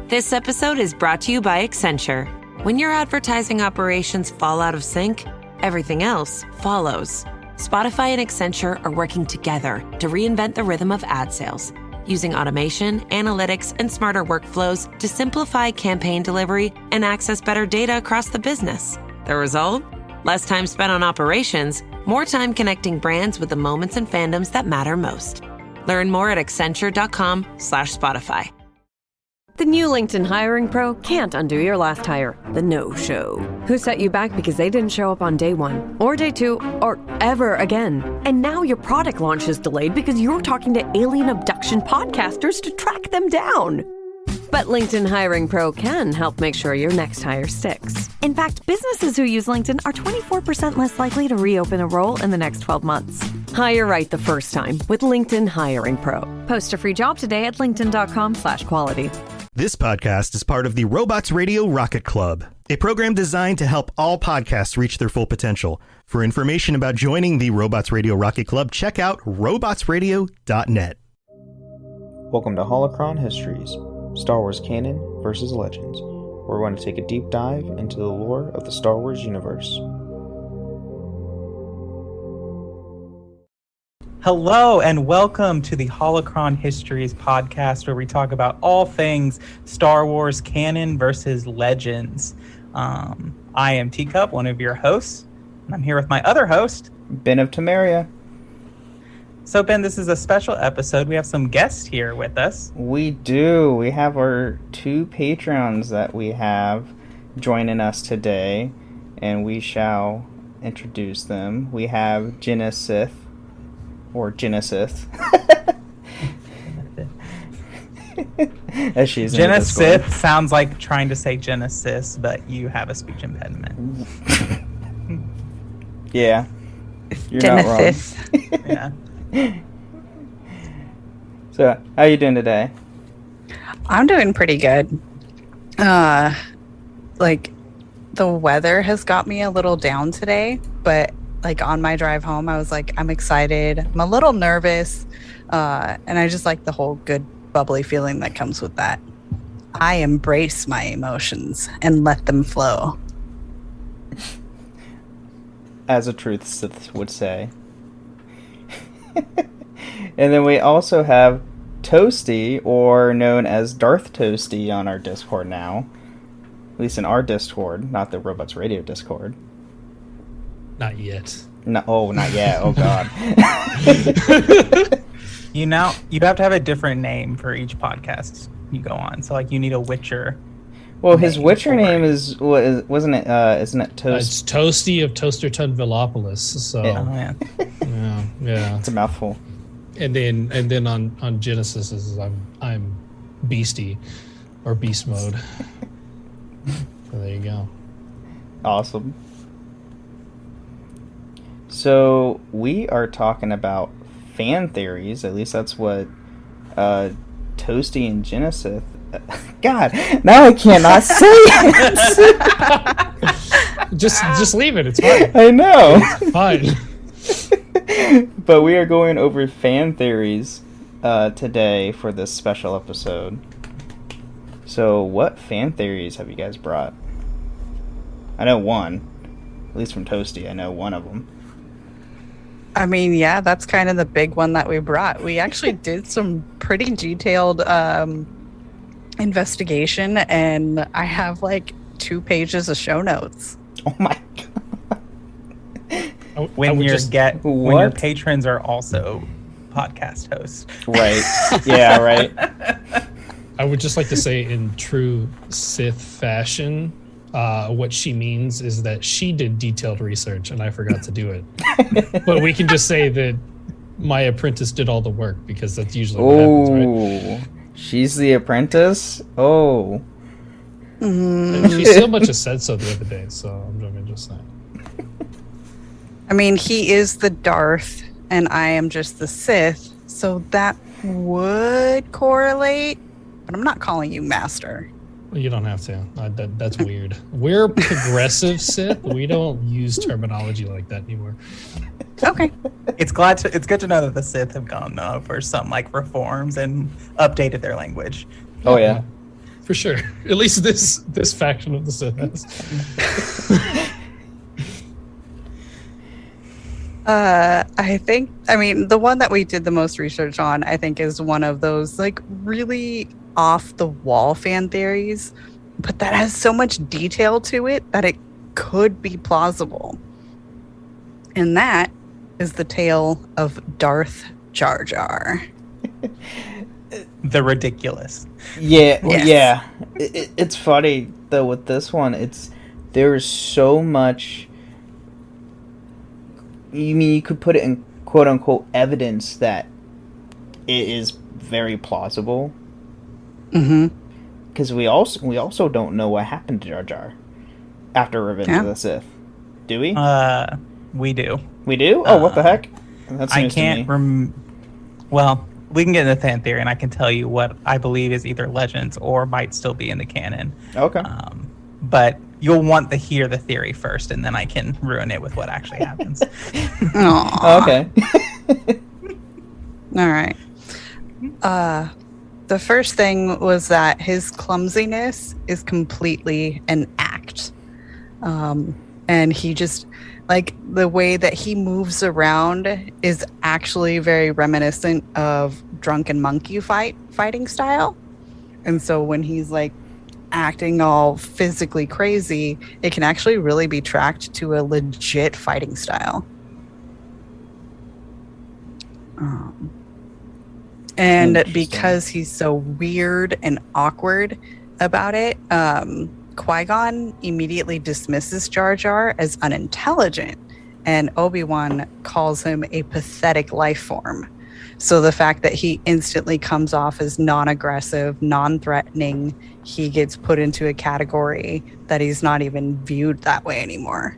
This episode is brought to you by Accenture. When your advertising operations fall out of sync, everything else follows. Spotify and Accenture are working together to reinvent the rhythm of ad sales, using automation, analytics, and smarter workflows to simplify campaign delivery and access better data across the business. The result? Less time spent on operations, more time connecting brands with the moments and fandoms that matter most. Learn more at accenture.com/Spotify. The new LinkedIn Hiring Pro can't undo your last hire, the no-show. Who set you back because they didn't show up on day one, or day two, or ever again. And now your product launch is delayed because you're talking to alien abduction podcasters to track them down. But LinkedIn Hiring Pro can help make sure your next hire sticks. In fact, businesses who use LinkedIn are 24% less likely to reopen a role in the next 12 months. Hire right the first time with LinkedIn Hiring Pro. Post a free job today at linkedin.com/quality. This podcast is part of the Robots Radio Rocket Club, a program designed to help all podcasts reach their full potential. For information about joining the Robots Radio Rocket Club, check out robotsradio.net. Welcome to Holocron Histories, Star Wars Canon versus Legends, where we're going to take a deep dive into the lore of the Star Wars universe. Hello and welcome to the Holocron Histories podcast, where we talk about all things Star Wars canon versus legends. I am Teacup, one of your hosts, and I'm here with my other host, Ben of Temeria. So Ben, this is a special episode. We have some guests here with us. We do. We have our two patrons that we have joining us today, and we shall introduce them. We have Genesis. Or Genesis. As she's Genesis sounds like trying to say Genesis, but you have a speech impediment. Yeah. You're Genesis. Not wrong. Yeah. So, how are you doing today? I'm doing pretty good. The weather has got me a little down today, but on my drive home, I was I'm excited. I'm a little nervous. And I just like the whole good, bubbly feeling that comes with that. I embrace my emotions and let them flow. As a truth Sith would say. And then we also have Toasty, or known as Darth Toasty on our Discord now. At least in our Discord, not the Robots Radio Discord. Not yet. No, not yet. Oh, God. You have to have a different name for each podcast you go on. So, you need a Witcher. Well, his Witcher name isn't it Toast? It's Toasty of Toasterton Villopolis. So, yeah. Yeah. It's a mouthful. And then on Genesis is I'm Beastie, or Beast Mode. So there you go. Awesome. So we are talking about fan theories. At least that's what Toasty and Genesis. God, now I cannot say it. just leave it. It's fine. I know. It's fine. But we are going over fan theories today for this special episode. So, what fan theories have you guys brought? I know one, at least from Toasty. I know one of them. I mean, yeah, that's kind of the big one that we brought. We actually did some pretty detailed investigation, and I have 2 pages of show notes. Oh my God. When your patrons are also podcast hosts. Right. Yeah, right. I would just like to say, in true Sith fashion, what she means is that she did detailed research and I forgot to do it. But we can just say that my apprentice did all the work, because that's usually what happens, right? She's the apprentice? Oh. She so much has said so the other day, so I'm just saying. I mean, he is the Darth, and I am just the Sith, so that would correlate, but I'm not calling you Master. You don't have to. That's weird. We're progressive Sith. We don't use terminology like that anymore. Okay. It's good to know that the Sith have gone for some reforms and updated their language. Oh yeah. for sure. At least this faction of the Sith has. I mean, the one that we did the most research on, I think, is one of those like really off the wall fan theories, but that has so much detail to it that it could be plausible. And that is the tale of Darth Jar Jar. The ridiculous. Yeah, Yes. yeah. It's funny though with this one. There's so much. You mean you could put it in quote unquote evidence that it is very plausible? Mm-hmm. Because we also don't know what happened to Jar Jar after Revenge of the Sith. Do we? We do. We do? Oh, what the heck? That's I news to can't me. Well, we can get into fan theory, and I can tell you what I believe is either legends or might still be in the canon. Okay. But you'll want to hear the theory first, and then I can ruin it with what actually happens. Aww. Okay. All right. The first thing was that his clumsiness is completely an act. And he just, like, the way that he moves around is actually very reminiscent of drunken monkey fighting style. And so when he's like acting all physically crazy, it can actually really be tracked to a legit fighting style. And because he's so weird and awkward about it, Qui-Gon immediately dismisses Jar Jar as unintelligent, and Obi-Wan calls him a pathetic life form. So the fact that he instantly comes off as non-aggressive, non-threatening, he gets put into a category that he's not even viewed that way anymore.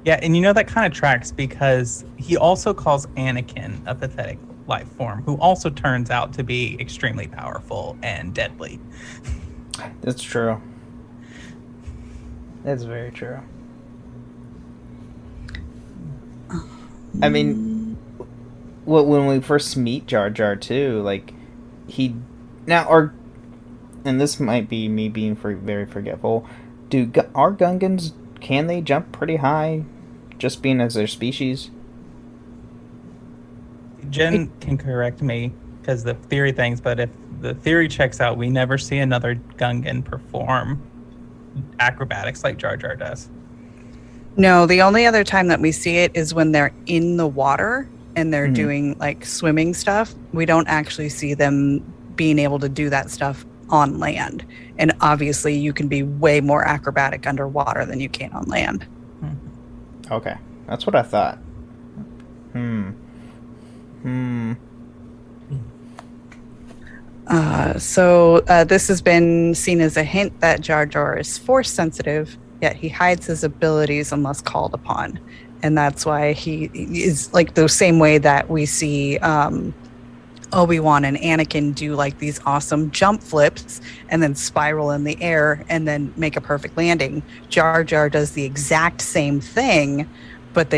Yeah, and you know that kind of tracks because he also calls Anakin a pathetic life form, who also turns out to be extremely powerful and deadly. That's true. That's very true. I mean, when we first meet Jar Jar too, like and this might be me being very forgetful. Are Gungans, can they jump pretty high, just being as their species? Jen can correct me because the theory things, but if the theory checks out, we never see another Gungan perform acrobatics like Jar Jar does. No, the only other time that we see it is when they're in the water and they're doing like swimming stuff. We don't actually see them being able to do that stuff on land. And obviously you can be way more acrobatic underwater than you can on land. Okay, that's what I thought. So this has been seen as a hint that Jar Jar is force sensitive, yet he hides his abilities unless called upon. And that's why he is like the same way that we see Obi-Wan and Anakin do like these awesome jump flips and then spiral in the air and then make a perfect landing. Jar Jar does the exact same thing, but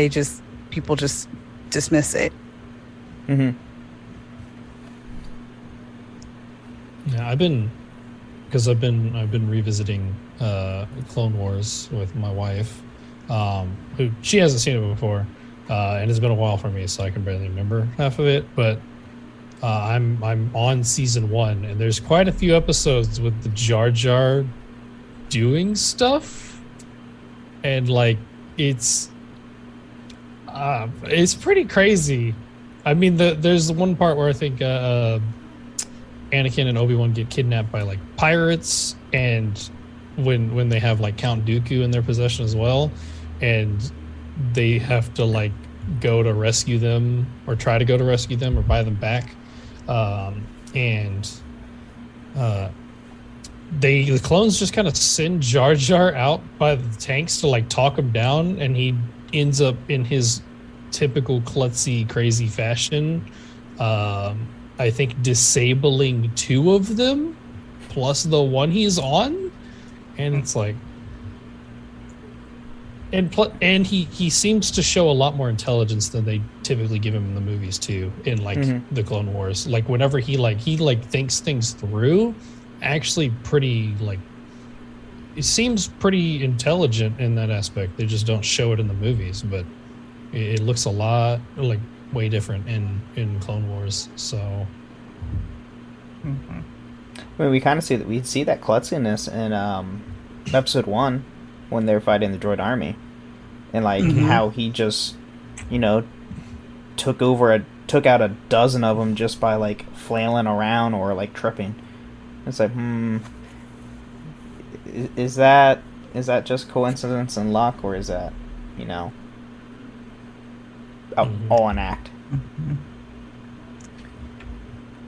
people just dismiss it. Yeah, I've been revisiting Clone Wars with my wife, who she hasn't seen it before, and it's been a while for me, so I can barely remember half of it. But I'm on season 1, and there's quite a few episodes with the Jar Jar doing stuff, and like it's pretty crazy. I mean, there's one part where I think Anakin and Obi-Wan get kidnapped by like pirates, and when they have like Count Dooku in their possession as well, and they have to like go to rescue them or try to go to rescue them or buy them back, the clones just kind of send Jar Jar out by the tanks to like talk him down, and he ends up in his typical klutzy crazy fashion, I think disabling 2 of them plus the one he's on, and it's like, and he seems to show a lot more intelligence than they typically give him in the movies too, in like the Clone Wars. Like whenever he thinks things through, actually pretty it seems pretty intelligent in that aspect. They just don't show it in the movies, but it looks a lot way different in Clone Wars. So I mean, we kind of see that klutziness in episode 1 when they're fighting the droid army, and how he just took out a dozen of them just by flailing around or tripping. It's like, is that just coincidence and luck, or is that all an act?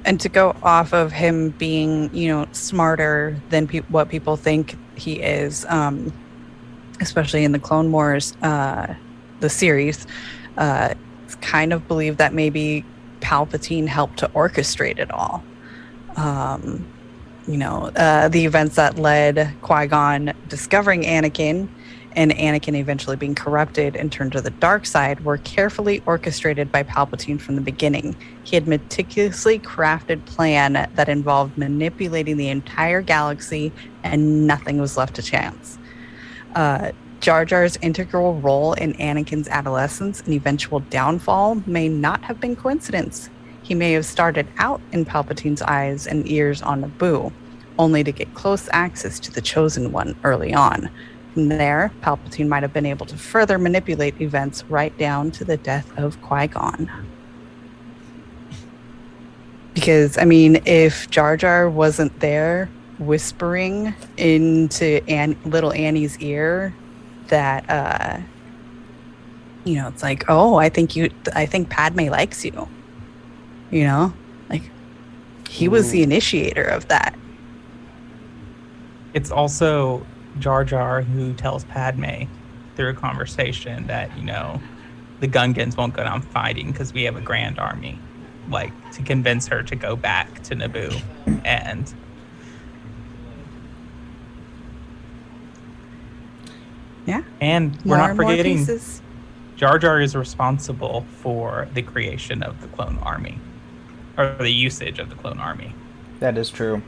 And to go off of him being, smarter than what people think he is, especially in the Clone Wars, the series, it's kind of believed that maybe Palpatine helped to orchestrate it all. The events that led Qui-Gon discovering Anakin and Anakin eventually being corrupted and turned to the dark side were carefully orchestrated by Palpatine from the beginning. He had meticulously crafted plan that involved manipulating the entire galaxy, and nothing was left to chance. Jar Jar's integral role in Anakin's adolescence and eventual downfall may not have been coincidence. He may have started out in Palpatine's eyes and ears on Naboo, only to get close access to the Chosen One early on. From there, Palpatine might have been able to further manipulate events right down to the death of Qui-Gon. Because, if Jar Jar wasn't there whispering into little Annie's ear that, it's like, oh, I think Padme likes you. He was the initiator of that. It's also Jar Jar who tells Padme through a conversation that, the Gungans won't go down fighting because we have a grand army, to convince her to go back to Naboo. And yeah. And we're not forgetting Jar Jar is responsible for the creation of the clone army, or the usage of the clone army. That is true.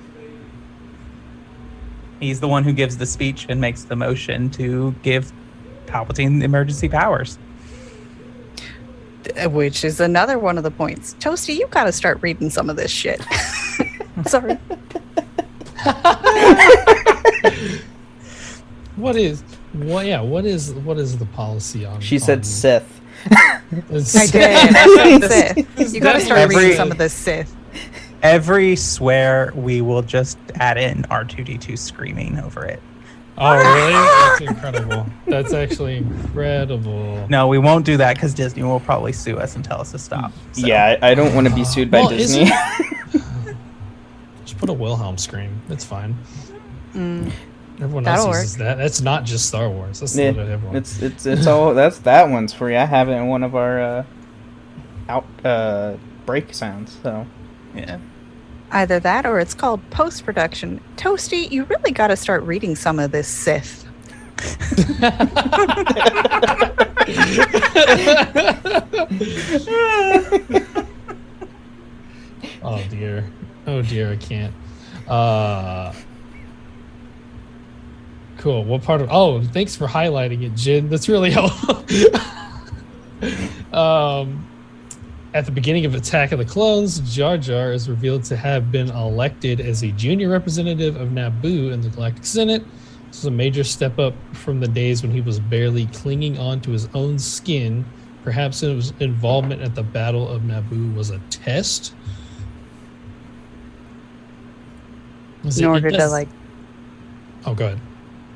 He's the one who gives the speech and makes the motion to give Palpatine emergency powers. Which is another one of the points. Toasty, you got to start reading some of this shit. Sorry. What is the policy on? She said Sith. I did. I said Sith. You got to start reading some of this Sith. Every swear, we will just add in R2-D2 screaming over it. Oh, really? That's incredible. That's actually incredible. No, we won't do that because Disney will probably sue us and tell us to stop. So. Yeah, I don't want to be sued by Disney. Just put a Wilhelm scream. It's fine. Everyone That'll else uses that. That's not just Star Wars. That's not everyone. It's all that one's free. I have it in one of our break sounds. So yeah. Either that or it's called post-production. Toasty, you really got to start reading some of this Sith. Oh dear, I can't. Cool. What part of? Oh, thanks for highlighting it, Jin. That's really helpful. At the beginning of Attack of the Clones, Jar Jar is revealed to have been elected as a junior representative of Naboo in the Galactic Senate. This is a major step up from the days when he was barely clinging on to his own skin. Perhaps his involvement at the Battle of Naboo was a test. In order to Oh, go ahead.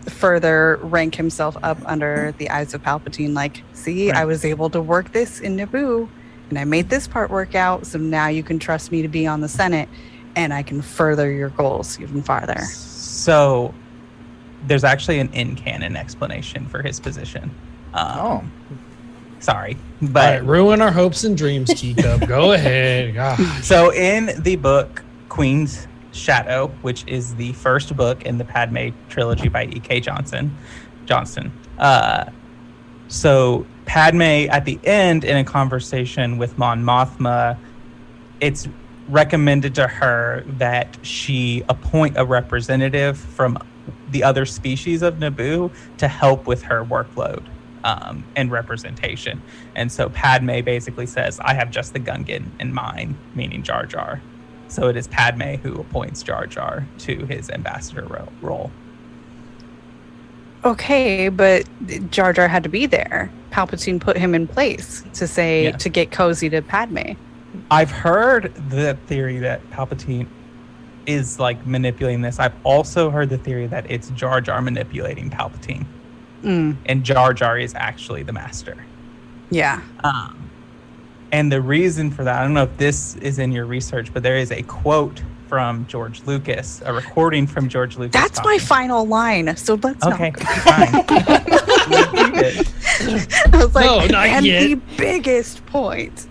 Further rank himself up under the eyes of Palpatine. See, right. I was able to work this in Naboo. And I made this part work out, so now you can trust me to be on the Senate, and I can further your goals even farther. So, there's actually an in-canon explanation for his position. Sorry. But all right, ruin our hopes and dreams, Teacup. Go ahead. Gosh. So, in the book, Queen's Shadow, which is the first book in the Padme trilogy by E.K. Johnston, so Padme, at the end, in a conversation with Mon Mothma, it's recommended to her that she appoint a representative from the other species of Naboo to help with her workload and representation. And so Padme basically says, I have just the Gungan in mind, meaning Jar Jar. So it is Padme who appoints Jar Jar to his ambassador role. Okay, but Jar Jar had to be there. Palpatine put him in place to get cozy to Padme. I've heard the theory that Palpatine is like manipulating this. I've also heard the theory that it's Jar Jar manipulating Palpatine. And Jar Jar is actually the master. Yeah. And the reason for that, I don't know if this is in your research, but there is a quote from George Lucas, a recording from George Lucas. That's my final line, so let's okay, not. fine. I was like, No, not and yet. the biggest point.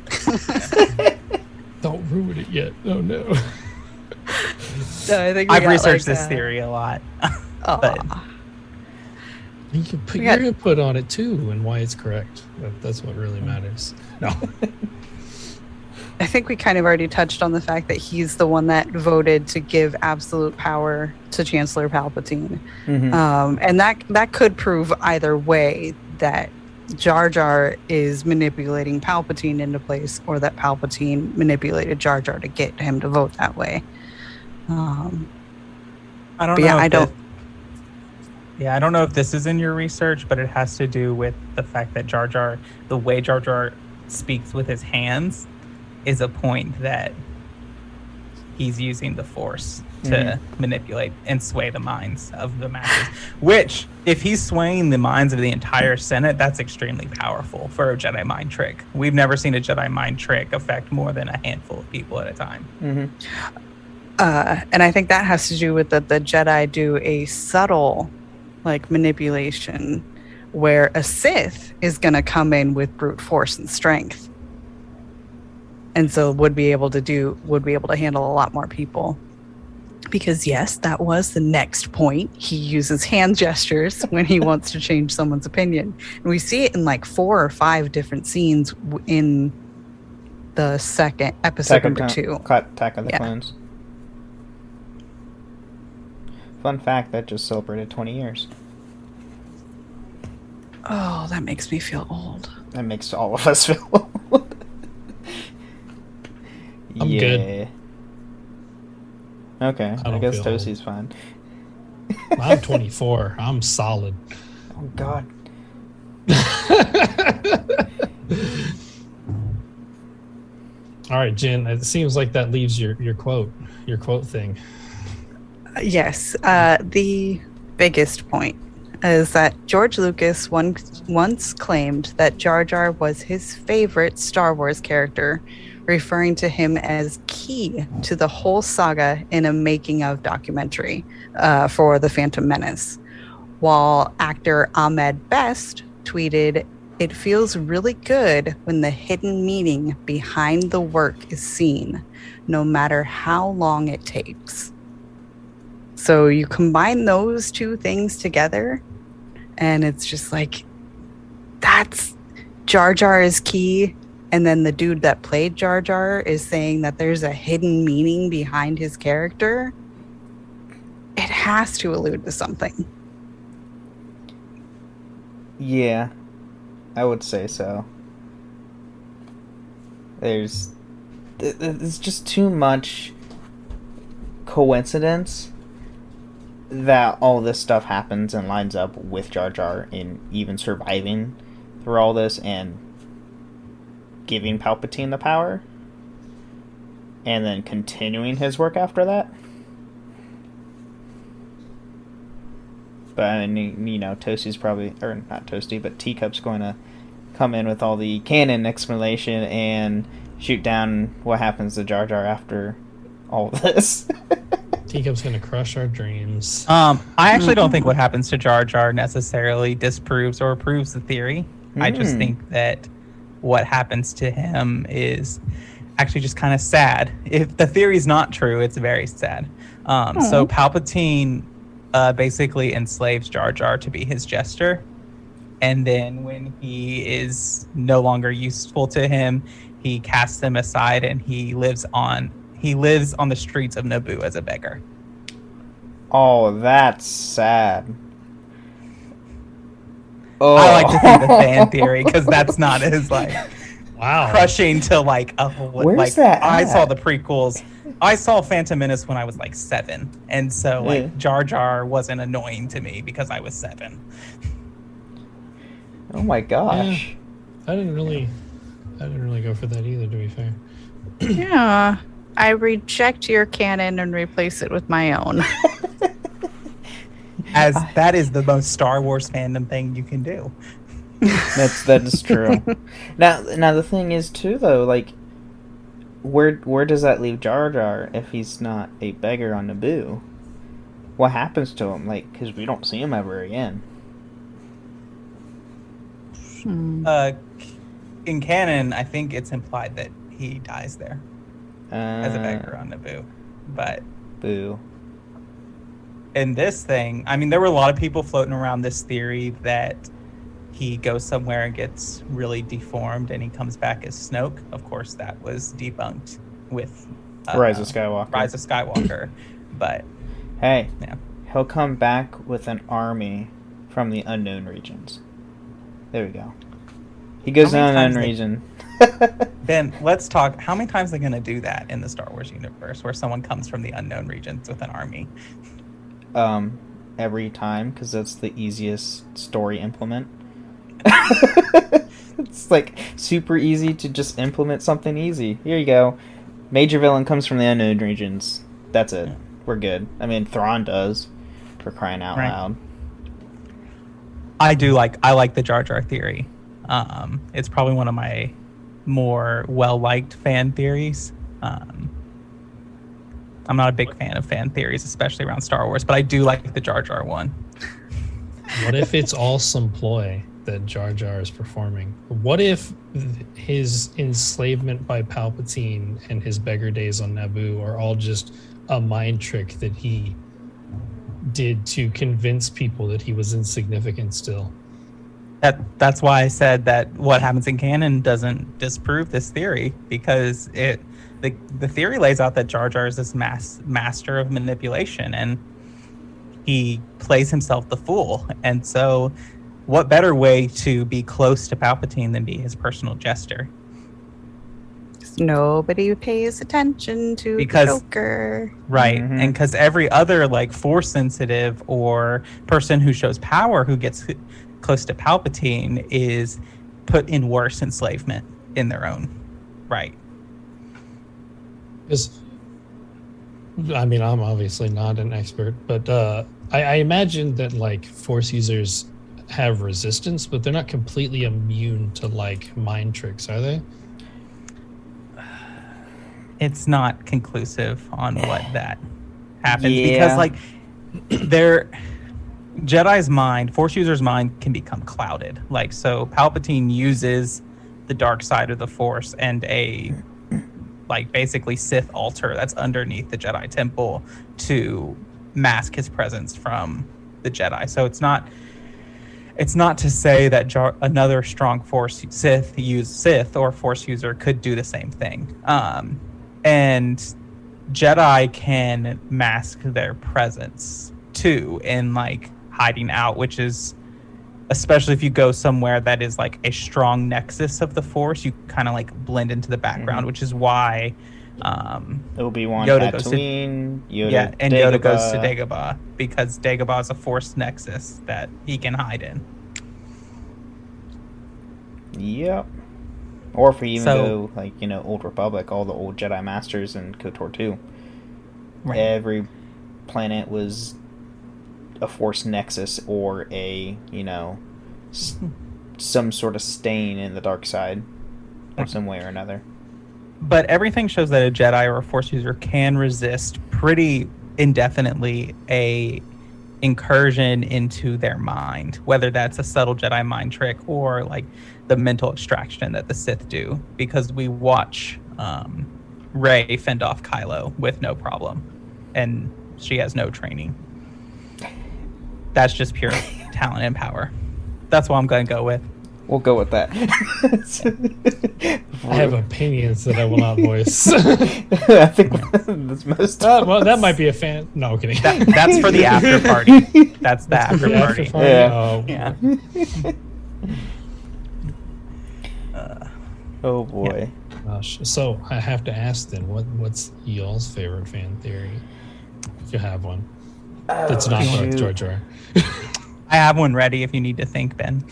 Don't ruin it yet. Oh no. No, I think I've researched this theory a lot. But You can put your input on it too and why it's correct. That's what really matters. No. I think we kind of already touched on the fact that he's the one that voted to give absolute power to Chancellor Palpatine. And that could prove either way, that Jar Jar is manipulating Palpatine into place, or that Palpatine manipulated Jar Jar to get him to vote that way. I don't know. I don't know if this is in your research, but it has to do with the fact that Jar Jar, the way Jar Jar speaks with his hands, is a point that he's using the Force to manipulate and sway the minds of the masses. Which, if he's swaying the minds of the entire Senate, that's extremely powerful for a Jedi mind trick. We've never seen a Jedi mind trick affect more than a handful of people at a time. And I think that has to do with the Jedi do a subtle manipulation, where a Sith is going to come in with brute force and strength, and so would be able to handle a lot more people. Because yes, that was the next point. He uses hand gestures when he wants to change someone's opinion, and we see it in 4 or 5 different scenes in the second episode, number 2, Attack of the Clones. Fun fact, that just celebrated 20 years. Oh, that makes me feel old. That makes all of us feel old. I'm good. Okay, I guess feel Toasty's fine. I'm 24. I'm solid. Oh, God. All right, Jen, it seems like that leaves your quote thing. Yes. The biggest point is that George Lucas once claimed that Jar Jar was his favorite Star Wars character, referring to him as key to the whole saga in a making of documentary for The Phantom Menace. While actor Ahmed Best tweeted, "It feels really good when the hidden meaning behind the work is seen, no matter how long it takes." So you combine those two things together, and it's just that's Jar Jar is key, and then the dude that played Jar Jar is saying that there's a hidden meaning behind his character. It has to allude to something. Yeah, I would say so. There's just too much coincidence that all this stuff happens and lines up with Jar Jar in even surviving through all this and giving Palpatine the power and then continuing his work after that. But I mean, Toasty's probably, or not Toasty, but Teacup's going to come in with all the canon explanation and shoot down what happens to Jar Jar after all of this. Teacup's gonna crush our dreams. I actually don't think what happens to Jar Jar necessarily disproves or proves the theory. I just think that what happens to him is actually just kind of sad. If the theory is not true, it's very sad. So Palpatine basically enslaves Jar Jar to be his jester, and then when he is no longer useful to him, he casts him aside and he lives on he lives on the streets of Naboo as a beggar. Oh, that's sad. Oh. I like to see the fan theory because that's not as like Wow. crushing to like a whole. Where's like that I at? saw the prequels. I saw Phantom Menace when I was like 7, and so like Yeah. Jar Jar wasn't annoying to me because I was 7. Oh my gosh. I didn't really go for that either, to be fair. Yeah. I reject your canon and replace it with my own. As that is the most Star Wars fandom thing you can do. That is true. Now the thing is too though, like where does that leave Jar Jar if he's not a beggar on Naboo? What happens to him? Like, because we don't see him ever again. In canon, I think it's implied that he dies there as a beggar on Naboo. But Boo. in this thing, I mean, there were a lot of people floating around this theory that he goes somewhere and gets really deformed and he comes back as Snoke. Of course, that was debunked with Rise of Skywalker. Rise of Skywalker. But Hey, yeah, he'll come back with an army from the unknown regions. There we go. He goes to How an many unknown times region. Ben, let's talk. How many times are they going to do that in the Star Wars universe, where someone comes from the unknown regions with an army? Every time, because that's the easiest story implement. It's like super easy to just implement something easy. Here you go. Major villain comes from the unknown regions. That's it. We're good. I mean, Thrawn does, for crying out Right. loud. I like the Jar Jar theory. It's probably one of my more well-liked fan theories. I'm not a big fan of fan theories, especially around Star Wars, but I do like the Jar Jar one. What if it's all some ploy that Jar Jar is performing? What if his enslavement by Palpatine and his beggar days on Naboo are all just a mind trick that he did to convince people that he was insignificant still? That's why I said that what happens in canon doesn't disprove this theory, because the theory lays out that Jar Jar is this master of manipulation, and he plays himself the fool. And so what better way to be close to Palpatine than be his personal jester? Nobody pays attention to Because- the Joker. Right. Mhm. And because every other like force sensitive or person who shows power who gets close to Palpatine is put in worse enslavement in their own right. Because, I mean, I'm obviously not an expert, but I imagine that like Force users have resistance, but they're not completely immune to like mind tricks, are they? It's not conclusive on what that happens Yeah. because like their Jedi's mind, Force user's mind can become clouded. Like, so Palpatine uses the dark side of the Force and a like basically Sith altar that's underneath the Jedi temple to mask his presence from the Jedi. So it's not to say that another strong Force Sith or Force user could do the same thing. And Jedi can mask their presence too in like hiding out, which is, especially if you go somewhere that is like a strong nexus of the Force, you kind of like blend into the background, which is why Obi-Wan, Yoda goes to- Tatooine, Yoda, yeah, and Yoda goes to Dagobah. Dagobah because Dagobah is a Force nexus that he can hide in. Yep. Or if we even So- go, like, Old Republic, all the old Jedi Masters in KOTOR 2. Right. Every planet was a Force Nexus or a, some sort of stain in the dark side of some way or another. But everything shows that a Jedi or a Force user can resist pretty indefinitely a incursion into their mind, whether that's a subtle Jedi mind trick or like the mental extraction that the Sith do, because we watch Rey fend off Kylo with no problem, and she has no training. That's just pure talent and power. That's what I'm going to go with. We'll go with that. I have opinions that I will not voice. I think that's most. Well, that might be a fan. No, I'm kidding. That's for the after party. That's the after The party. after party? Yeah. Oh, Yeah. Oh boy. gosh. So I have to ask then, what's y'all's favorite fan theory? If you have one. That's not Darth Jar Jar. I have one ready if you need to think, Ben.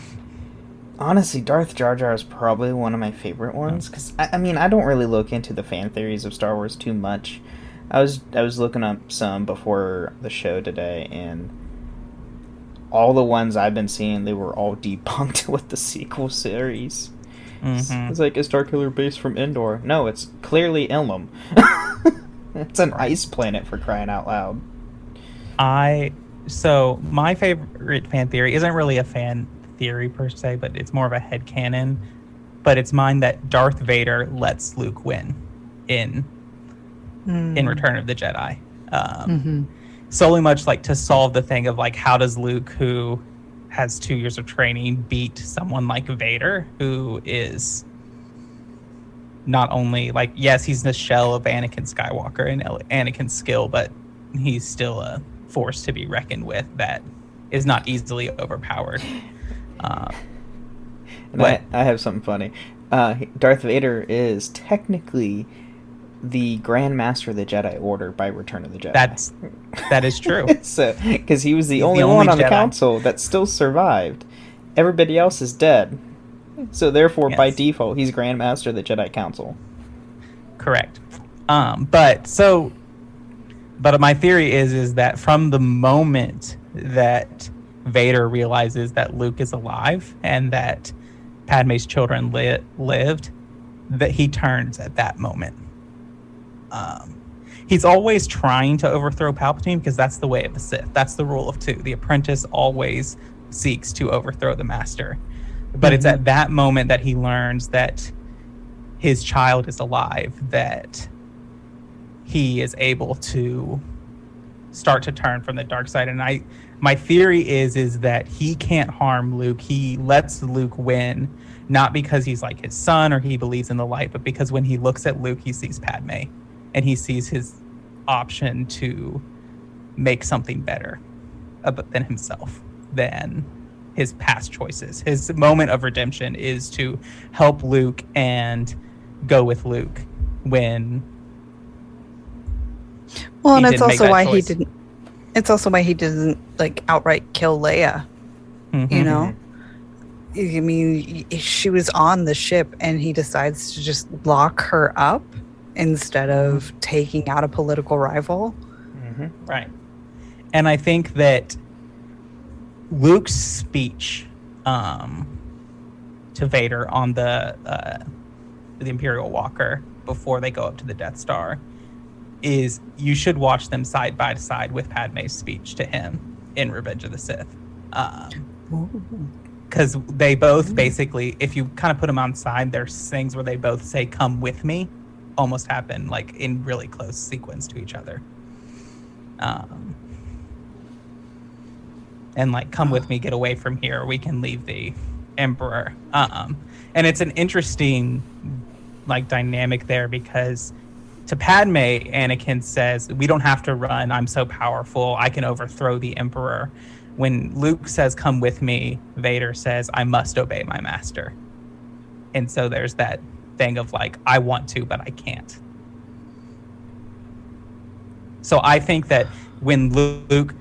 Honestly, Darth Jar Jar is probably one of my favorite ones because I mean I don't really look into the fan theories of Star Wars too much. I was looking up some before the show today, and all the ones I've been seeing, they were all debunked with the sequel series. Mm-hmm. It's like, is Starkiller based from Endor? No, it's clearly Ilum. It's an ice planet, for crying out loud. So my favorite fan theory isn't really a fan theory per se, but it's more of a headcanon. But it's mine that Darth Vader lets Luke win in Return of the Jedi. Solely much like to solve the thing of like, how does Luke, who has 2 years of training, beat someone like Vader, who is not only like, yes, he's the shell of Anakin Skywalker and Anakin's skill, but he's still a force to be reckoned with that is not easily overpowered. And I have something funny. Darth Vader is technically the Grand Master of the Jedi Order by Return of the Jedi. That is true. So, because he was the He's only the only one on the Jedi. council that still survived. Everybody else is dead. So therefore, by Yes. default, he's Grand Master of the Jedi Council. Correct. But my theory is that from the moment that Vader realizes that Luke is alive and that Padme's children lived, that he turns at that moment. He's always trying to overthrow Palpatine because that's the way of the Sith. That's the rule of two. The apprentice always seeks to overthrow the master. But it's at that moment that he learns that his child is alive, that he is able to start to turn from the dark side. And my theory is that he can't harm Luke. He lets Luke win, not because he's like his son or he believes in the light, but because when he looks at Luke, he sees Padme and he sees his option to make something better than himself, than his past choices. His moment of redemption is to help Luke and go with Luke when Well, and he it's didn't make also that why choice. he didn't. It's also why he didn't like outright kill Leia. You know, I mean, she was on the ship, and he decides to just lock her up instead of taking out a political rival. Right. And I think that Luke's speech to Vader on the Imperial Walker before they go up to the Death Star is, you should watch them side by side with Padme's speech to him in Revenge of the Sith. Because they both basically, if you kind of put them on side, there's things where they both say, "Come with me," almost happen like in really close sequence to each other. And like, "Come with me, get away from here, we can leave the Emperor." And it's an interesting like dynamic there, because to Padme, Anakin says, "We don't have to run, I'm so powerful, I can overthrow the Emperor." When Luke says, "Come with me," Vader says, "I must obey my master." And so there's that thing of like, I want to, but I can't. So I think that when Luke,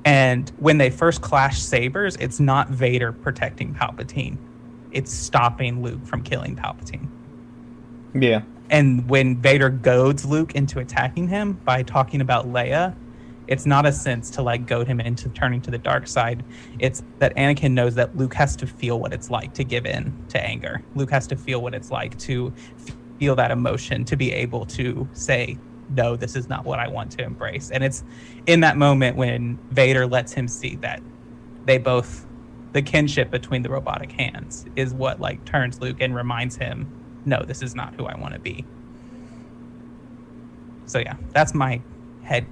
and when they first clash sabers, it's not Vader protecting Palpatine. It's stopping Luke from killing Palpatine. Yeah. And when Vader goads Luke into attacking him by talking about Leia, it's not a sense to like goad him into turning to the dark side. It's that Anakin knows that Luke has to feel what it's like to give in to anger. Luke has to feel what it's like to feel that emotion, to be able to say, "No, this is not what I want to embrace." And it's in that moment when Vader lets him see that they both, the kinship between the robotic hands is what like turns Luke and reminds him, "No, this is not who I want to be." So yeah, that's my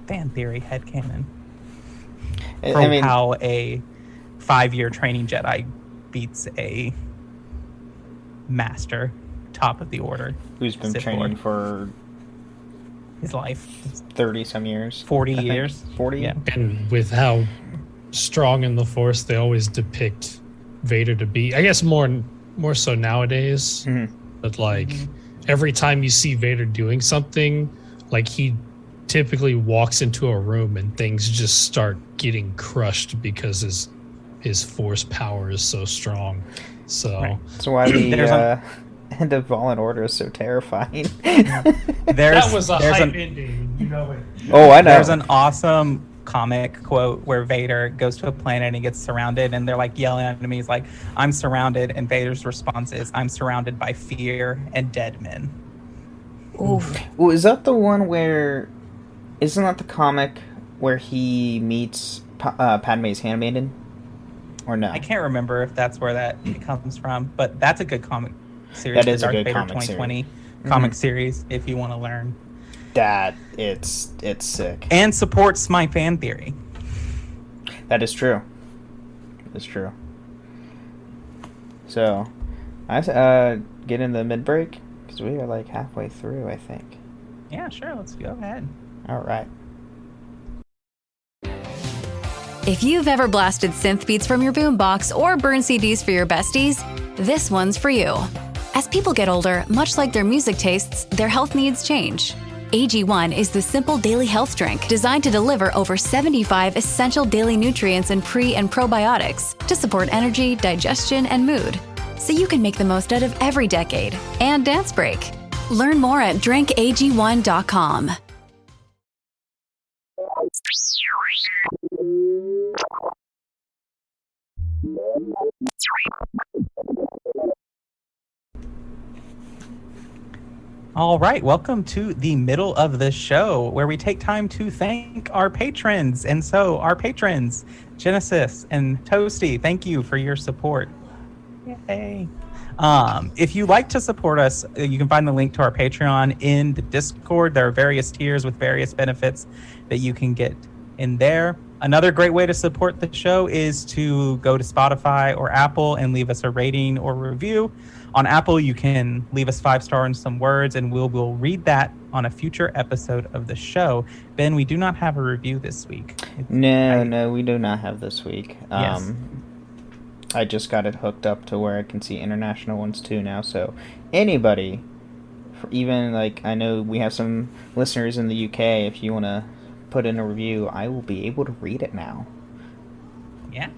fan theory, headcanon. For I mean, how a 5-year training Jedi beats a master, top of the order. Who's been Sith training Lord. for His life. 30 some years. 40 I think. years. 40? Yeah. And with how strong in the Force they always depict Vader to be, I guess more so nowadays. Mhm. But like every time you see Vader doing something, like he typically walks into a room and things just start getting crushed because his Force power is so strong. So Right. That's why the There's end of Fallen Order is so terrifying. that was a hype ending, you know it. Oh, I know. There's an awesome comic quote where Vader goes to a planet and he gets surrounded, and they're like yelling at him. He's like, "I'm surrounded," and Vader's response is, "I'm surrounded by fear and dead men." Oof. Well, is that the one where... Isn't that the comic where he meets Padme's handmaiden? Or no? I can't remember if that's where that comes from, but that's a good comic series. That is the a Darth good Vader comic 2020 series. comic series if you want to learn. That, it's sick. And supports my fan theory. That is true. It's true. So, I get in the mid-break? Because we are like halfway through, I think. Yeah, sure. Let's go ahead. All right. If you've ever blasted synth beats from your boombox or burned CDs for your besties, this one's for you. As people get older, much like their music tastes, their health needs change. AG1 is the simple daily health drink designed to deliver over 75 essential daily nutrients and pre- and probiotics to support energy, digestion, and mood, so you can make the most out of every decade and dance break. Learn more at drinkag1.com. All right, welcome to the middle of the show where we take time to thank our patrons. And so, our patrons, Genesis and Toasty, thank you for your support. Yay. If you'd like to support us, you can find the link to our Patreon in the Discord. There are various tiers with various benefits that you can get in there. Another great way to support the show is to go to Spotify or Apple and leave us a rating or review. On Apple, you can leave us 5-star and some words, and we'll read that on a future episode of the show. Ben, we do not have a review this week. No, we do not have this week. Yes. I just got it hooked up to where I can see international ones too now. So anybody, even like I know we have some listeners in the UK. If you want to put in a review, I will be able to read it now. Yeah.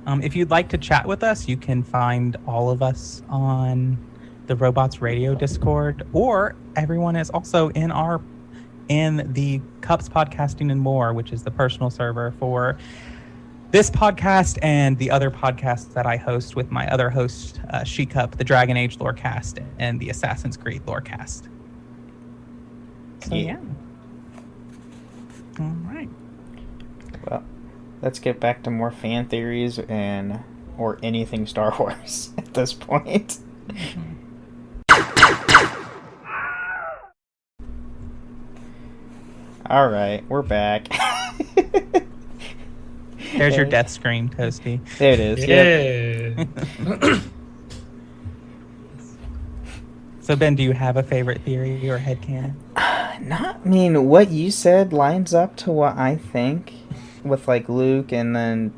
If you'd like to chat with us, you can find all of us on the Robots Radio Discord, or everyone is also in the Cups Podcasting and More, which is the personal server for this podcast and the other podcasts that I host with my other host, She Cup, the Dragon Age Lorecast, and the Assassin's Creed Lorecast. So yeah. All right. Well, let's get back to more fan theories or anything Star Wars at this point. All right, we're back. There's your death scream, Toasty. There it is. Yeah. Yep. So Ben, do you have a favorite theory or headcanon? What you said lines up to what I think, with like Luke and then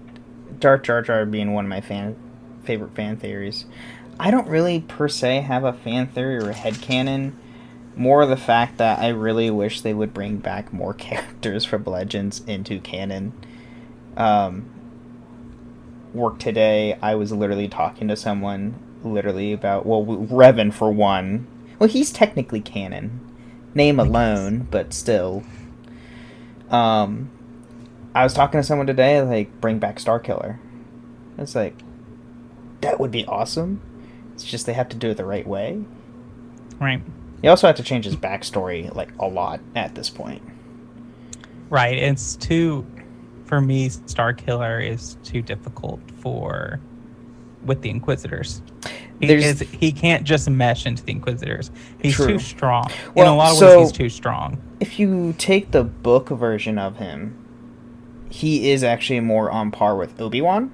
Darth Jar Jar being one of my favorite fan theories. I don't really per se have a fan theory or a headcanon. More the fact that I really wish they would bring back more characters from Legends into canon. Work today, I was literally talking to someone about, Revan for one. Well, he's technically canon. Name alone, but still. I was talking to someone today, like, bring back Starkiller. It's like, that would be awesome. It's just they have to do it the right way. Right. You also have to change his backstory, like, a lot at this point. Right. It's for me, Starkiller is too difficult with the Inquisitors. He can't just mesh into the Inquisitors. He's True. too strong. Well, in a lot of so ways, he's too strong. If you take the book version of him, he is actually more on par with Obi-Wan,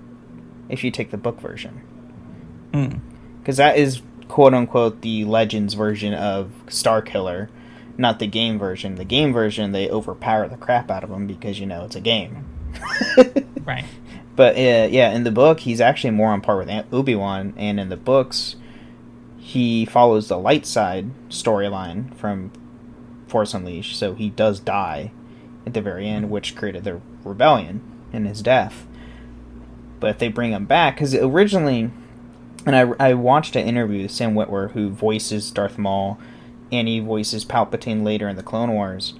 if you take the book version. because that is quote unquote the Legends version of Starkiller, not the game version. The game version, they overpower the crap out of him because it's a game. Right. But in the book, he's actually more on par with Obi-Wan, and in the books, he follows the light side storyline from Force Unleashed, so he does die at the very end, which created the rebellion and his death. But if they bring him back, because originally, and I watched an interview with Sam Witwer, who voices Darth Maul, and he voices Palpatine later in the Clone Wars.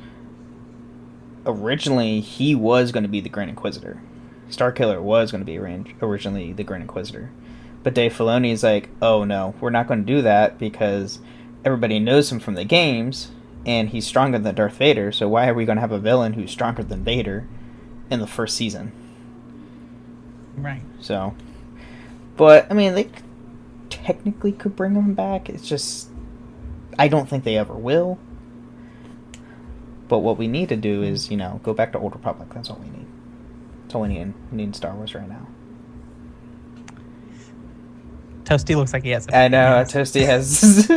Originally, he was going to be the Grand Inquisitor. Starkiller was going to be originally the Grand Inquisitor. But Dave Filoni is like, oh no, we're not going to do that because everybody knows him from the games, and he's stronger than Darth Vader, so why are we going to have a villain who's stronger than Vader in the first season? Right. So, but, I mean, they technically could bring him back. It's just, I don't think they ever will. But what we need to do is, go back to Old Republic. That's all we need. That's all we need. We need Star Wars right now. Toasty looks like he has I know, Toasty has...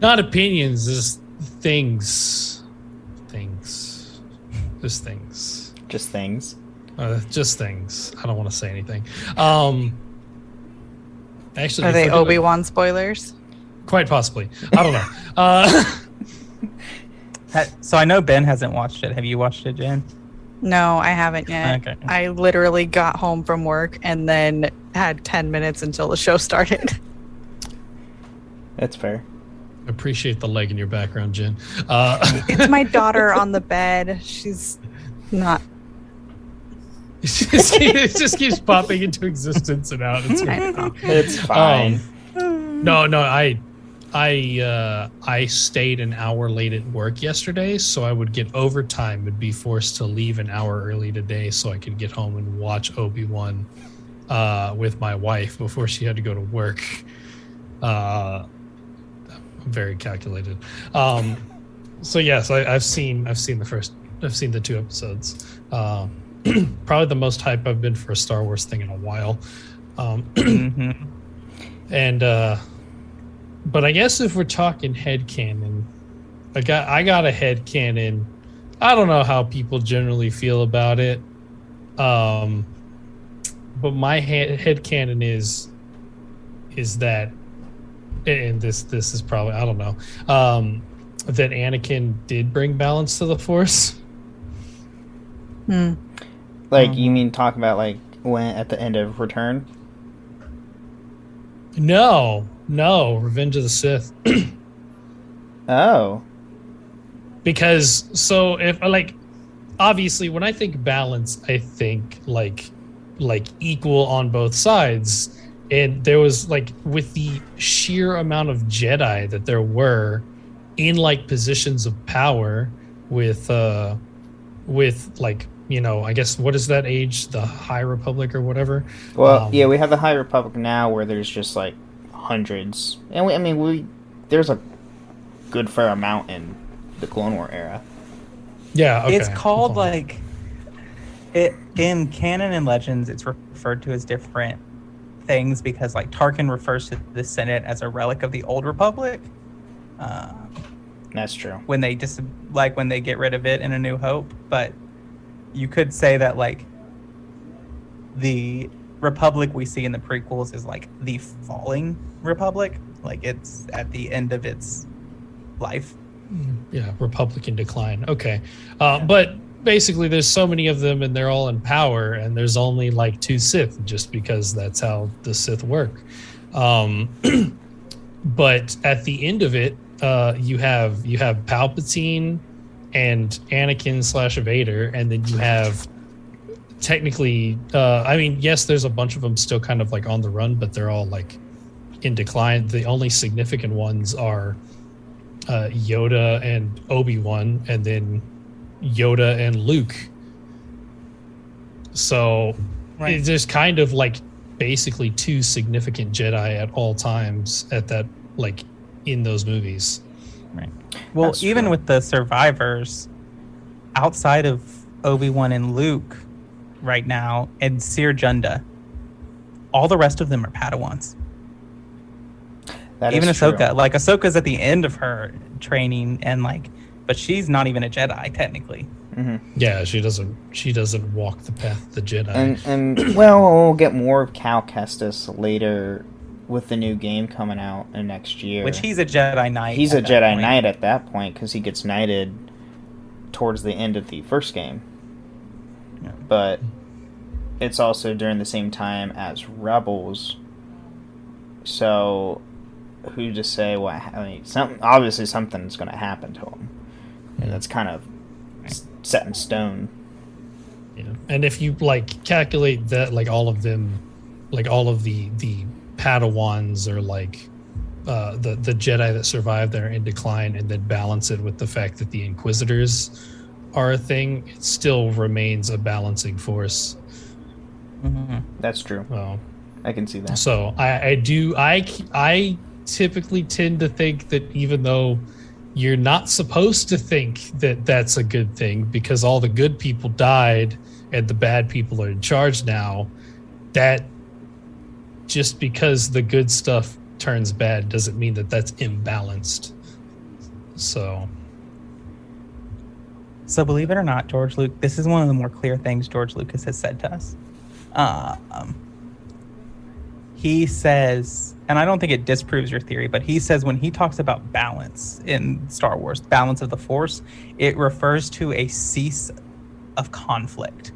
Not opinions, just things. Just things. Just things. Just things. I don't want to say anything. Actually, Are they Obi-Wan spoilers? Quite possibly. I don't know. So I know Ben hasn't watched it. Have you watched it, Jen? No, I haven't yet. Okay. I literally got home from work and then had 10 minutes until the show started. That's fair. Appreciate the leg in your background, Jen. It's my daughter on the bed. She's not... it just keeps popping into existence and out. It's fine. No, I stayed an hour late at work yesterday, so I would get overtime and be forced to leave an hour early today so I could get home and watch Obi-Wan with my wife before she had to go to work. Very calculated. So yes, I've seen the 2 episodes. Probably the most hype I've been for a Star Wars thing in a while. And but I guess if we're talking headcanon, I got a headcanon. I don't know how people generally feel about it. But my headcanon is that, and this is probably, I don't know, that Anakin did bring balance to the Force. Like, you mean talk about, like, when at the end of Return? No, Revenge of the Sith. Oh. Because, so, if, like, obviously, when I think balance, I think, like equal on both sides. And there was, like, with the sheer amount of Jedi that there were in, like, positions of power with like, I guess, what is that age? The High Republic or whatever? Well, yeah, we have the High Republic now where there's just, like, hundreds. And there's a good fair amount in the Clone War era. Yeah, okay. It's called, like, in canon and Legends, it's referred to as different things because, like, Tarkin refers to the Senate as a relic of the Old Republic. That's true. When they when they get rid of it in A New Hope, but you could say that, like, the Republic we see in the prequels is, like, the falling Republic. Like, it's at the end of its life. Yeah, Republican decline. Okay. But basically there's so many of them and they're all in power and there's only, like, 2 Sith just because that's how the Sith work. But at the end of it, you have Palpatine and Anakin / Vader, and then you have technically, yes, there's a bunch of them still kind of, like, on the run, but they're all, like, in decline. The only significant ones are Yoda and Obi-Wan, and then Yoda and Luke. So Right. there's kind of, like, basically 2 significant Jedi at all times at that, like, in those movies. Right. Well, That's even true. with the survivors, outside of Obi-Wan and Luke right now, and Seer Junda, all the rest of them are Padawans. That Even is Ahsoka. true. Like, Ahsoka's at the end of her training, and like, but she's not even a Jedi technically. Yeah, she doesn't walk the path of the Jedi. And well, we'll get more of Cal Kestis later with the new game coming out next year. Which he's a Jedi Knight. He's a at that Jedi point. Knight at that point because he gets knighted towards the end of the first game. Yeah. But it's also during the same time as Rebels. So who to say what? I mean, obviously something's going to happen to him, and that's kind of set in stone. Yeah. And if you like calculate that, like all of them, like all of the Padawans are like the Jedi that survived that are in decline, and then balance it with the fact that the Inquisitors are a thing, it still remains a balancing force. That's true. Well, I can see that. so I typically tend to think that even though you're not supposed to think that that's a good thing because all the good people died and the bad people are in charge now, that just because the good stuff turns bad doesn't mean that that's imbalanced. So believe it or not, George Lucas, this is one of the more clear things George Lucas has said to us. He says, and I don't think it disproves your theory, but he says when he talks about balance in Star Wars, balance of the Force, it refers to a cease of conflict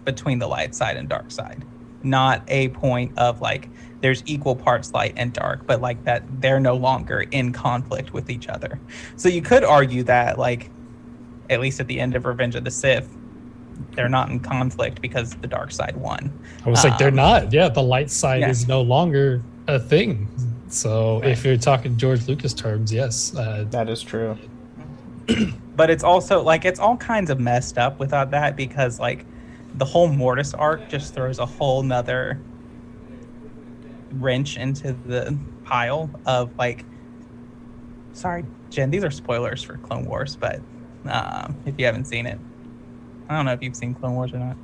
between the light side and dark side. Not a point of like there's equal parts light and dark, but like that they're no longer in conflict with each other. So you could argue that, like, at least at the end of Revenge of the Sith, they're not in conflict because the dark side won. I was like, they're not. Yeah, the light side yeah. is no longer a thing. So if you're talking George Lucas terms, yes. That is true. But it's also like it's all kinds of messed up without that, because like the whole Mortis arc just throws a whole nother wrench into the pile of like, sorry Jen, these are spoilers for Clone Wars, but if you haven't seen it, I don't know if you've seen Clone Wars or not.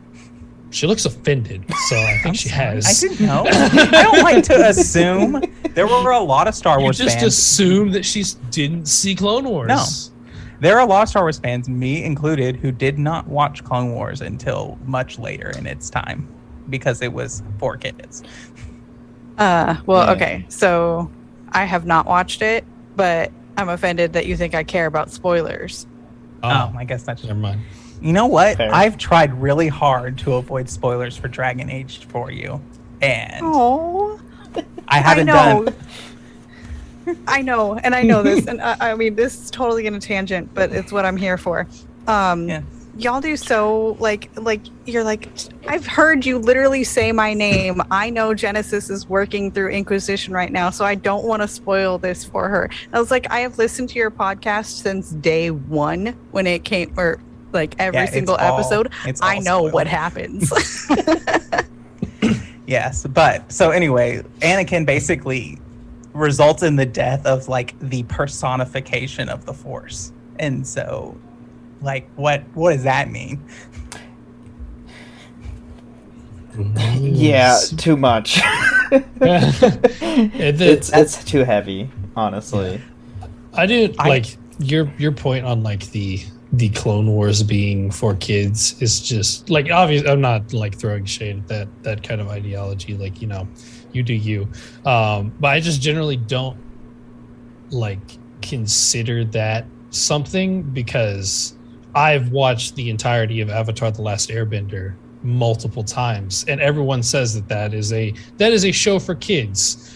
She looks offended, so I think she has. I didn't know. I don't like to assume. There were a lot of Star Wars You just fans. assume that she didn't see Clone Wars. No. There are a lot of Star Wars fans, me included, who did not watch Clone Wars until much later in its time because it was for kids. Okay. So I have not watched it, but I'm offended that you think I care about spoilers. Oh, I guess that's Never mind. You know what? Fair. I've tried really hard to avoid spoilers for Dragon Age for you, and Oh, I haven't I know. done. I know, and I know this, and I mean, this is totally in a tangent, but it's what I'm here for. Yeah. Y'all do so like you're like, I've heard you literally say my name. I know Genesis is working through Inquisition right now, so I don't want to spoil this for her. I was like, I have listened to your podcast since day one when it came, or like every Yeah, it's single all- episode. it's all I know spoiled. what happens. Yes, but so anyway, Anakin basically results in the death of like the personification of the Force, and so, like, what does that mean? Yeah, too much. It's too heavy, honestly. I didn't like your point on like the Clone Wars being for kids is just like obvious. I'm not like throwing shade at that kind of ideology. Like, you know, you do you. But I just generally don't like consider that something because I've watched the entirety of Avatar: The Last Airbender multiple times, and everyone says that is a show for kids.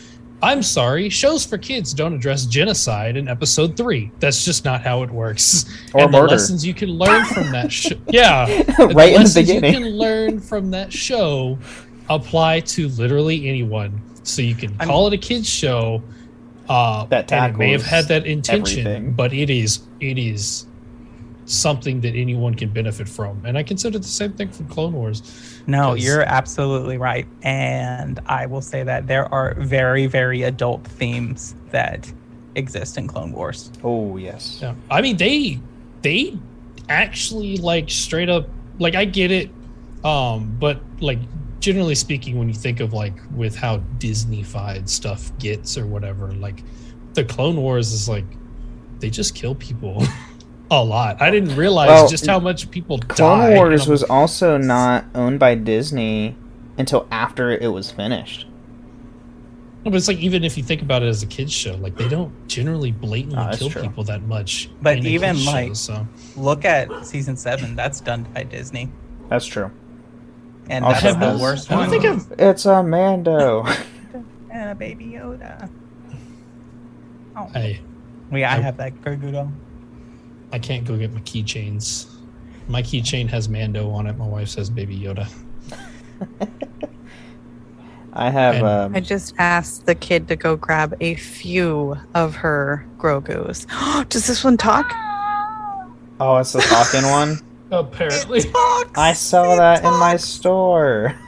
I'm sorry, shows for kids don't address genocide in episode 3. That's just not how it works. Or and murder. The lessons you can learn from that show, yeah, Right in the lessons beginning. you can learn from that show apply to literally anyone. So you can call it a kids show. That and it may have tackles had that intention, everything. but it is something that anyone can benefit from. And I consider the same thing for Clone Wars. No, 'Cause- you're absolutely right, and I will say that there are very, very adult themes that exist in Clone Wars. Oh, yes. Yeah. I mean, they actually like straight up, like I get it. But like generally speaking, when you think of like with how Disney-fied stuff gets or whatever, like the Clone Wars is like they just kill people a lot. I didn't realize just how much people die. Clone Wars was also not owned by Disney until after it was finished. But it's like, even if you think about it as a kids show, like they don't generally blatantly kill people that much. But in a even kids like, show, so. Look at season 7. That's done by Disney, That's true. and that's the worst one. It's a Mando. And a Baby Yoda. Oh. Hey, I have that Grogu doll. I can't go get my keychains. My keychain has Mando on it. My wife says Baby Yoda. I have. I just asked the kid to go grab a few of her Grogus. Does this one talk? Oh, it's the talking one? Apparently. I saw that in my store.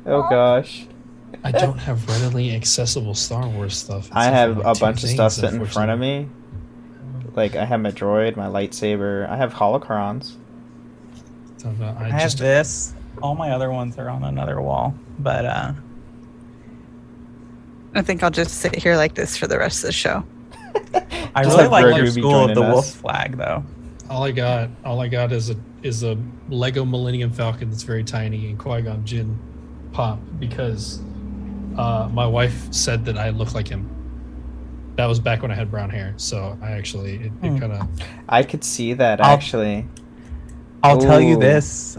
Oh gosh. I don't have readily accessible Star Wars stuff. I have a bunch of stuff sitting in front of me. Like, I have my droid, my lightsaber. I have holocrons. I have this. All my other ones are on another wall, but I think I'll just sit here like this for the rest of the show. I Just really have like Grogu your be School of joining the us. Wolf flag, though. All I got is a Lego Millennium Falcon that's very tiny and Qui-Gon Jinn pop because my wife said that I look like him. That was back when I had brown hair, so I actually it kind of. I could see that actually. I'll tell you Ooh. this.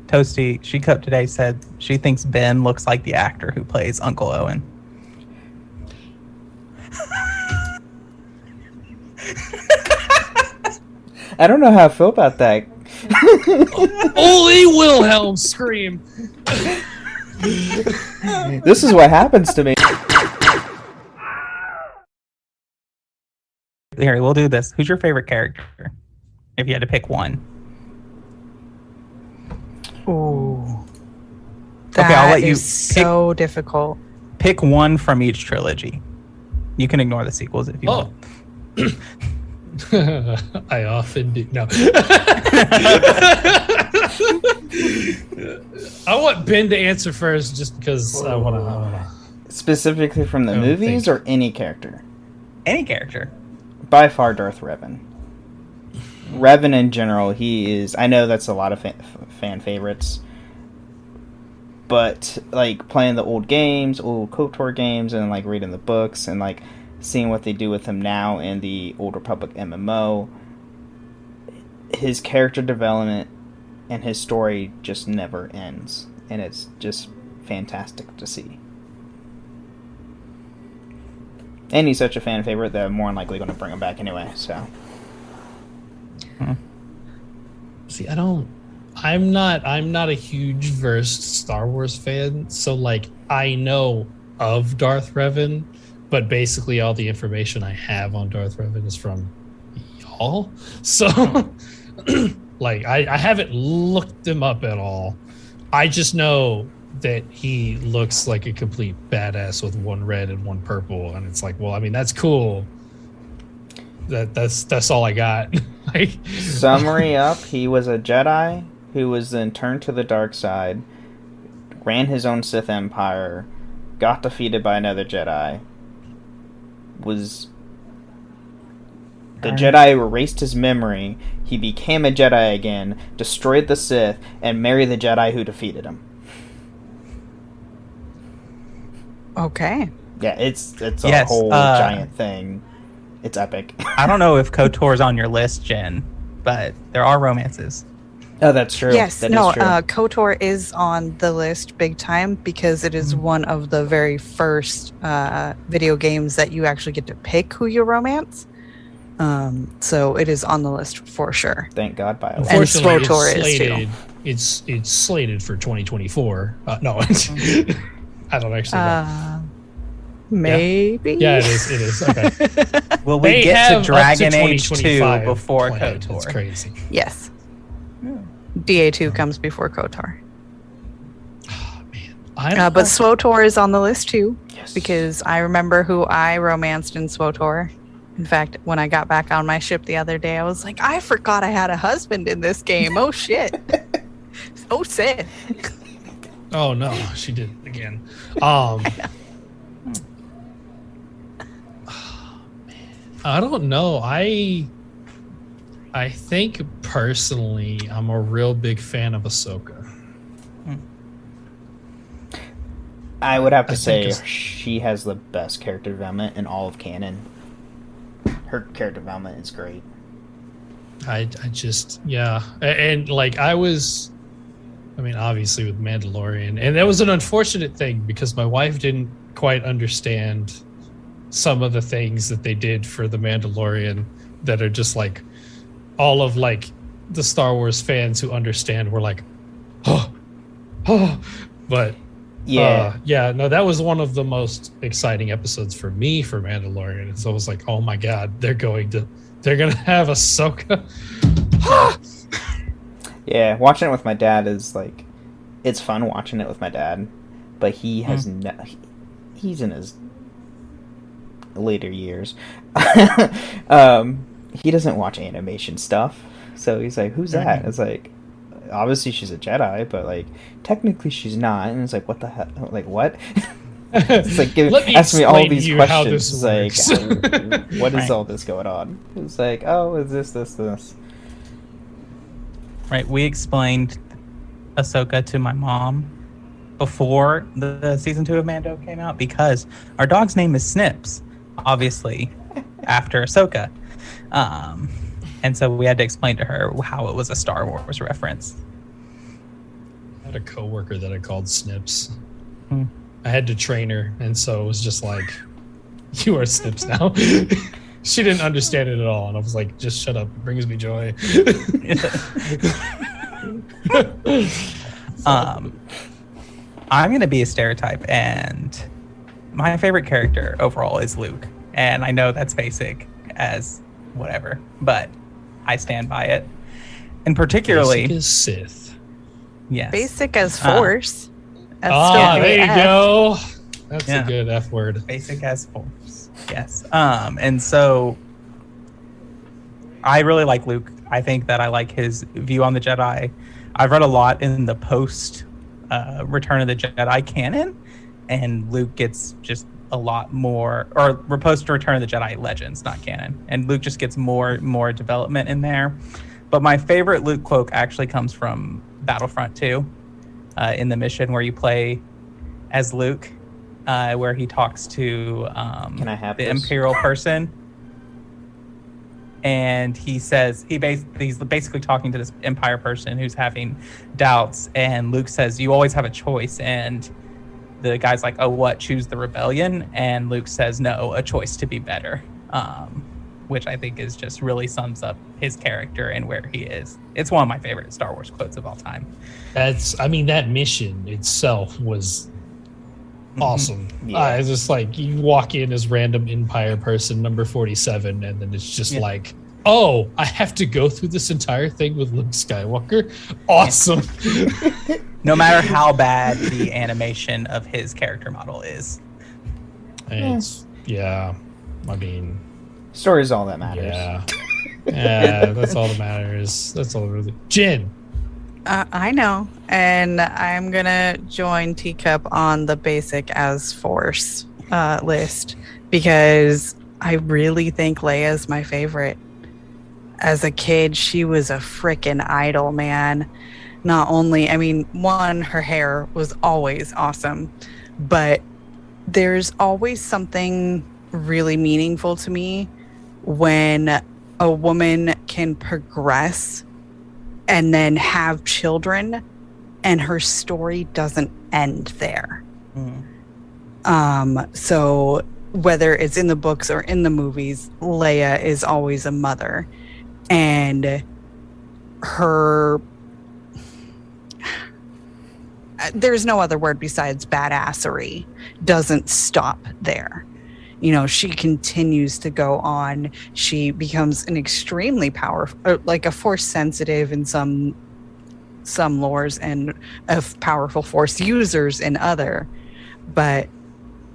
Toasty, she Cup today said she thinks Ben looks like the actor who plays Uncle Owen. I don't know how I feel about that. Holy Wilhelm scream! This is what happens to me. Here, we'll do this. Who's your favorite character? If you had to pick one. Ooh. Okay, I'll let you is so difficult. Pick one from each trilogy. You can ignore the sequels if you want. I often do. No. I want Ben to answer first just because I want to. Specifically from the movies or any character? Any character. By far, Darth Revan. Revan in general, he is... I know that's a lot of fan favorites. But, like, playing the old games, old KOTOR games, and, like, reading the books, and, like, seeing what they do with him now in the Old Republic MMO, his character development and his story just never ends. And it's just fantastic to see. And he's such a fan favorite that I'm more than likely going to bring him back anyway, so... See, I'm not a huge versed Star Wars fan, so like I know of Darth Revan, but basically all the information I have on Darth Revan is from y'all. So like I haven't looked him up at all. I just know that he looks like a complete badass with one red and one purple, and it's like, well, I mean, that's cool. That's all I got. Like, summary up, he was a Jedi who was then turned to the dark side, ran his own Sith Empire, got defeated by another Jedi, the Jedi erased his memory, he became a Jedi again, destroyed the Sith, and married the Jedi who defeated him. Okay. Yeah, it's a whole giant thing. It's epic. I don't know if KOTOR's on your list, Jen, but there are romances. Oh, that's true. Yes, that no, is true. KOTOR is on the list big time because it is one of the very first video games that you actually get to pick who you romance. So it is on the list for sure. Thank God, BioWare. And SWTOR is too. It's slated for 2024. No, I don't actually know. Maybe. Yeah, it is. Okay. Will we get to Dragon Age 2 before planned. KOTOR? It's crazy. Yes. DA2 comes before KOTOR. Oh, man. But SWTOR is on the list too. Yes. Because I remember who I romanced in SWTOR. In fact, when I got back on my ship the other day, I was like, I forgot I had a husband in this game. Oh, shit. Oh, Sith. Oh no, she did it again. I don't know. I think personally, I'm a real big fan of Ahsoka. I would have to say she has the best character development in all of canon. Her character development is great. I just, yeah. And like obviously with Mandalorian, and that was an unfortunate thing because my wife didn't quite understand some of the things that they did for the Mandalorian that are just like all of like the Star Wars fans who understand were like, oh, but no, that was one of the most exciting episodes for me for Mandalorian. And so I was like, oh my God, they're gonna have Ahsoka. Yeah, watching it with my dad is like, it's fun watching it with my dad, but he has he's in his later years. He doesn't watch animation stuff, so he's like, who's that? It's like, obviously she's a Jedi, but like technically she's not. And it's like, what the hell? Like, what? It's like, ask me all these questions. It's like, what is all this going on? It's like, oh, is this? Right, we explained Ahsoka to my mom before the season 2 of Mando came out because our dog's name is Snips, obviously, after Ahsoka. And so we had to explain to her how it was a Star Wars reference. I had a coworker that I called Snips. I had to train her, and so it was just like, you are Snips now. She didn't understand it at all, and I was like, just shut up. It brings me joy. I'm going to be a stereotype, and my favorite character overall is Luke. And I know that's basic as whatever, but I stand by it. And particularly... Basic as Sith. Yes. Basic as Force. There you go. That's a good F word. Basic as Force. Yes. And so I really like Luke. I think that I like his view on the Jedi. I've read a lot in the post Return of the Jedi canon, and Luke gets just a lot more, or post Return of the Jedi Legends, not canon, and Luke just gets more development in there. But my favorite Luke quote actually comes from Battlefront 2, in the mission where you play as Luke, where he talks to the Imperial person. And he says he's basically talking to this Empire person who's having doubts, and Luke says, "You always have a choice." And the guy's like, "Oh, what? Choose the rebellion?" And Luke says, "No, a choice to be better," which I think is just really sums up his character and where he is. It's one of my favorite Star Wars quotes of all time. That mission itself was awesome. Yeah. It's just like you walk in as random Empire person number 47, and then it's just like, oh, I have to go through this entire thing with Luke Skywalker. Awesome. No matter how bad the animation of his character model is. Story's all that matters. Yeah, that's all that matters. That's all really. Jen. I know, and I'm gonna join Teacup on the basic as Force list because I really think Leia's my favorite. As a kid, she was a frickin' idol, man. Not only, one, her hair was always awesome, but there's always something really meaningful to me when a woman can progress and then have children, and her story doesn't end there. So whether it's in the books or in the movies, Leia is always a mother, and her, there's no other word besides badassery, doesn't stop there. You know, she continues to go on. She becomes an extremely powerful, like a Force sensitive in some lores, and of powerful Force users in other. But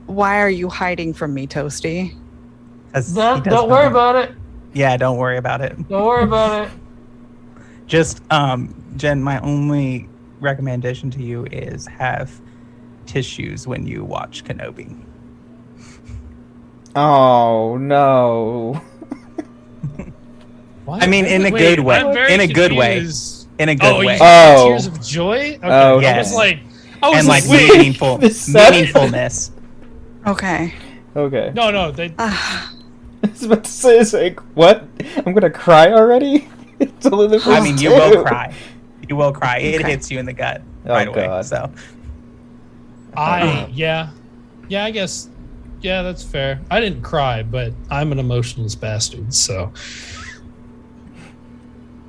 why are you hiding from me, Toasty? Don't worry about it. Yeah, don't worry about it. Don't worry about it. Just, Jen, my only recommendation to you is have tissues when you watch Kenobi. Oh no. I mean, in a good way. In a good way. In a good way. Oh, tears of joy. Okay. Oh, yes. I was like wait. meaningfulness. Okay. Okay. No. I was about to say, it's like, what? I'm gonna cry already? It's only the first I mean, you two. will cry. You will cry. It Okay. hits you in the gut Oh, right away. God. So I guess that's fair. I didn't cry, but I'm an emotionless bastard, so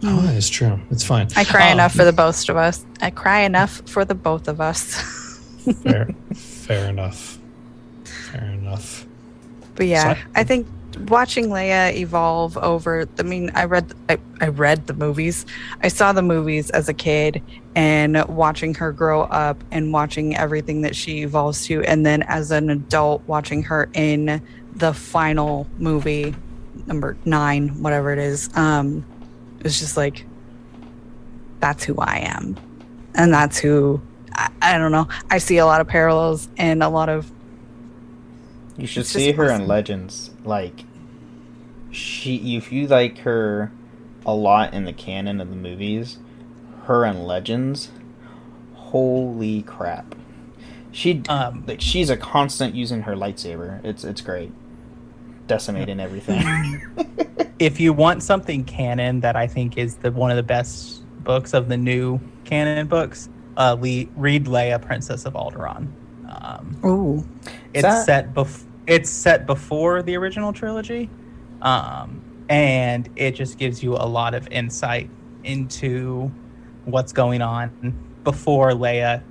it's true. It's fine. I cry enough for the both of us. I cry enough for the both of us. Fair enough. But yeah, So- I think watching Leia evolve over. I mean, I read the movies. I saw the movies as a kid, and watching her grow up and watching everything that she evolves to, and then as an adult watching her in the final movie, number 9, whatever it is. It's just like, that's who I am, and that's who. I don't know. I see a lot of parallels and a lot of. You should It's see just her awesome. in Legends. Like, if you like her a lot in the canon of the movies, her in Legends, holy crap. She's a constant using her lightsaber. It's great. Decimating everything. if you want something canon that I think is one of the best books of the new canon books, read Leia, Princess of Alderaan. Ooh. It's set before the original trilogy, and it just gives you a lot of insight into what's going on before Leia.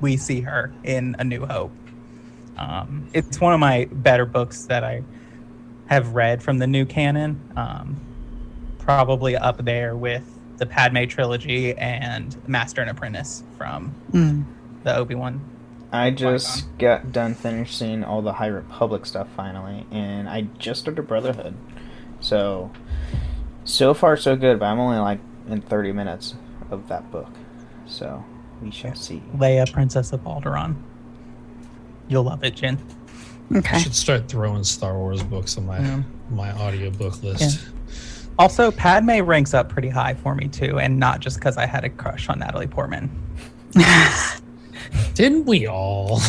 We see her in A New Hope. It's one of my better books that I have read from the new canon. Probably up there with the Padme trilogy and Master and Apprentice from the Obi-Wan. I just got done finishing all the High Republic stuff finally, and I just started Brotherhood. So far so good, but I'm only like in 30 minutes of that book. So we shall see. Leia, Princess of Alderaan. You'll love it, Jen. I Okay. should start throwing Star Wars books on my audiobook list. Yeah. Also, Padme ranks up pretty high for me too, and not just because I had a crush on Natalie Portman. Didn't we all?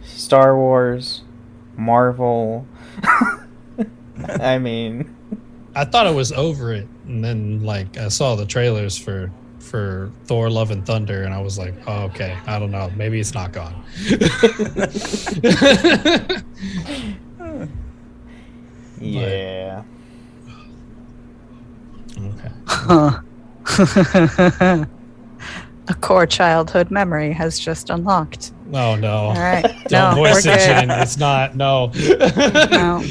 Star Wars, Marvel. I mean, I thought I was over it, and then I saw the trailers for Thor: Love and Thunder, and I was like, oh, okay, I don't know, maybe it's not gone. yeah. Okay. A core childhood memory has just unlocked. Oh no! All right. Don't No, voice we're it, good. Jen. It's not. No. No.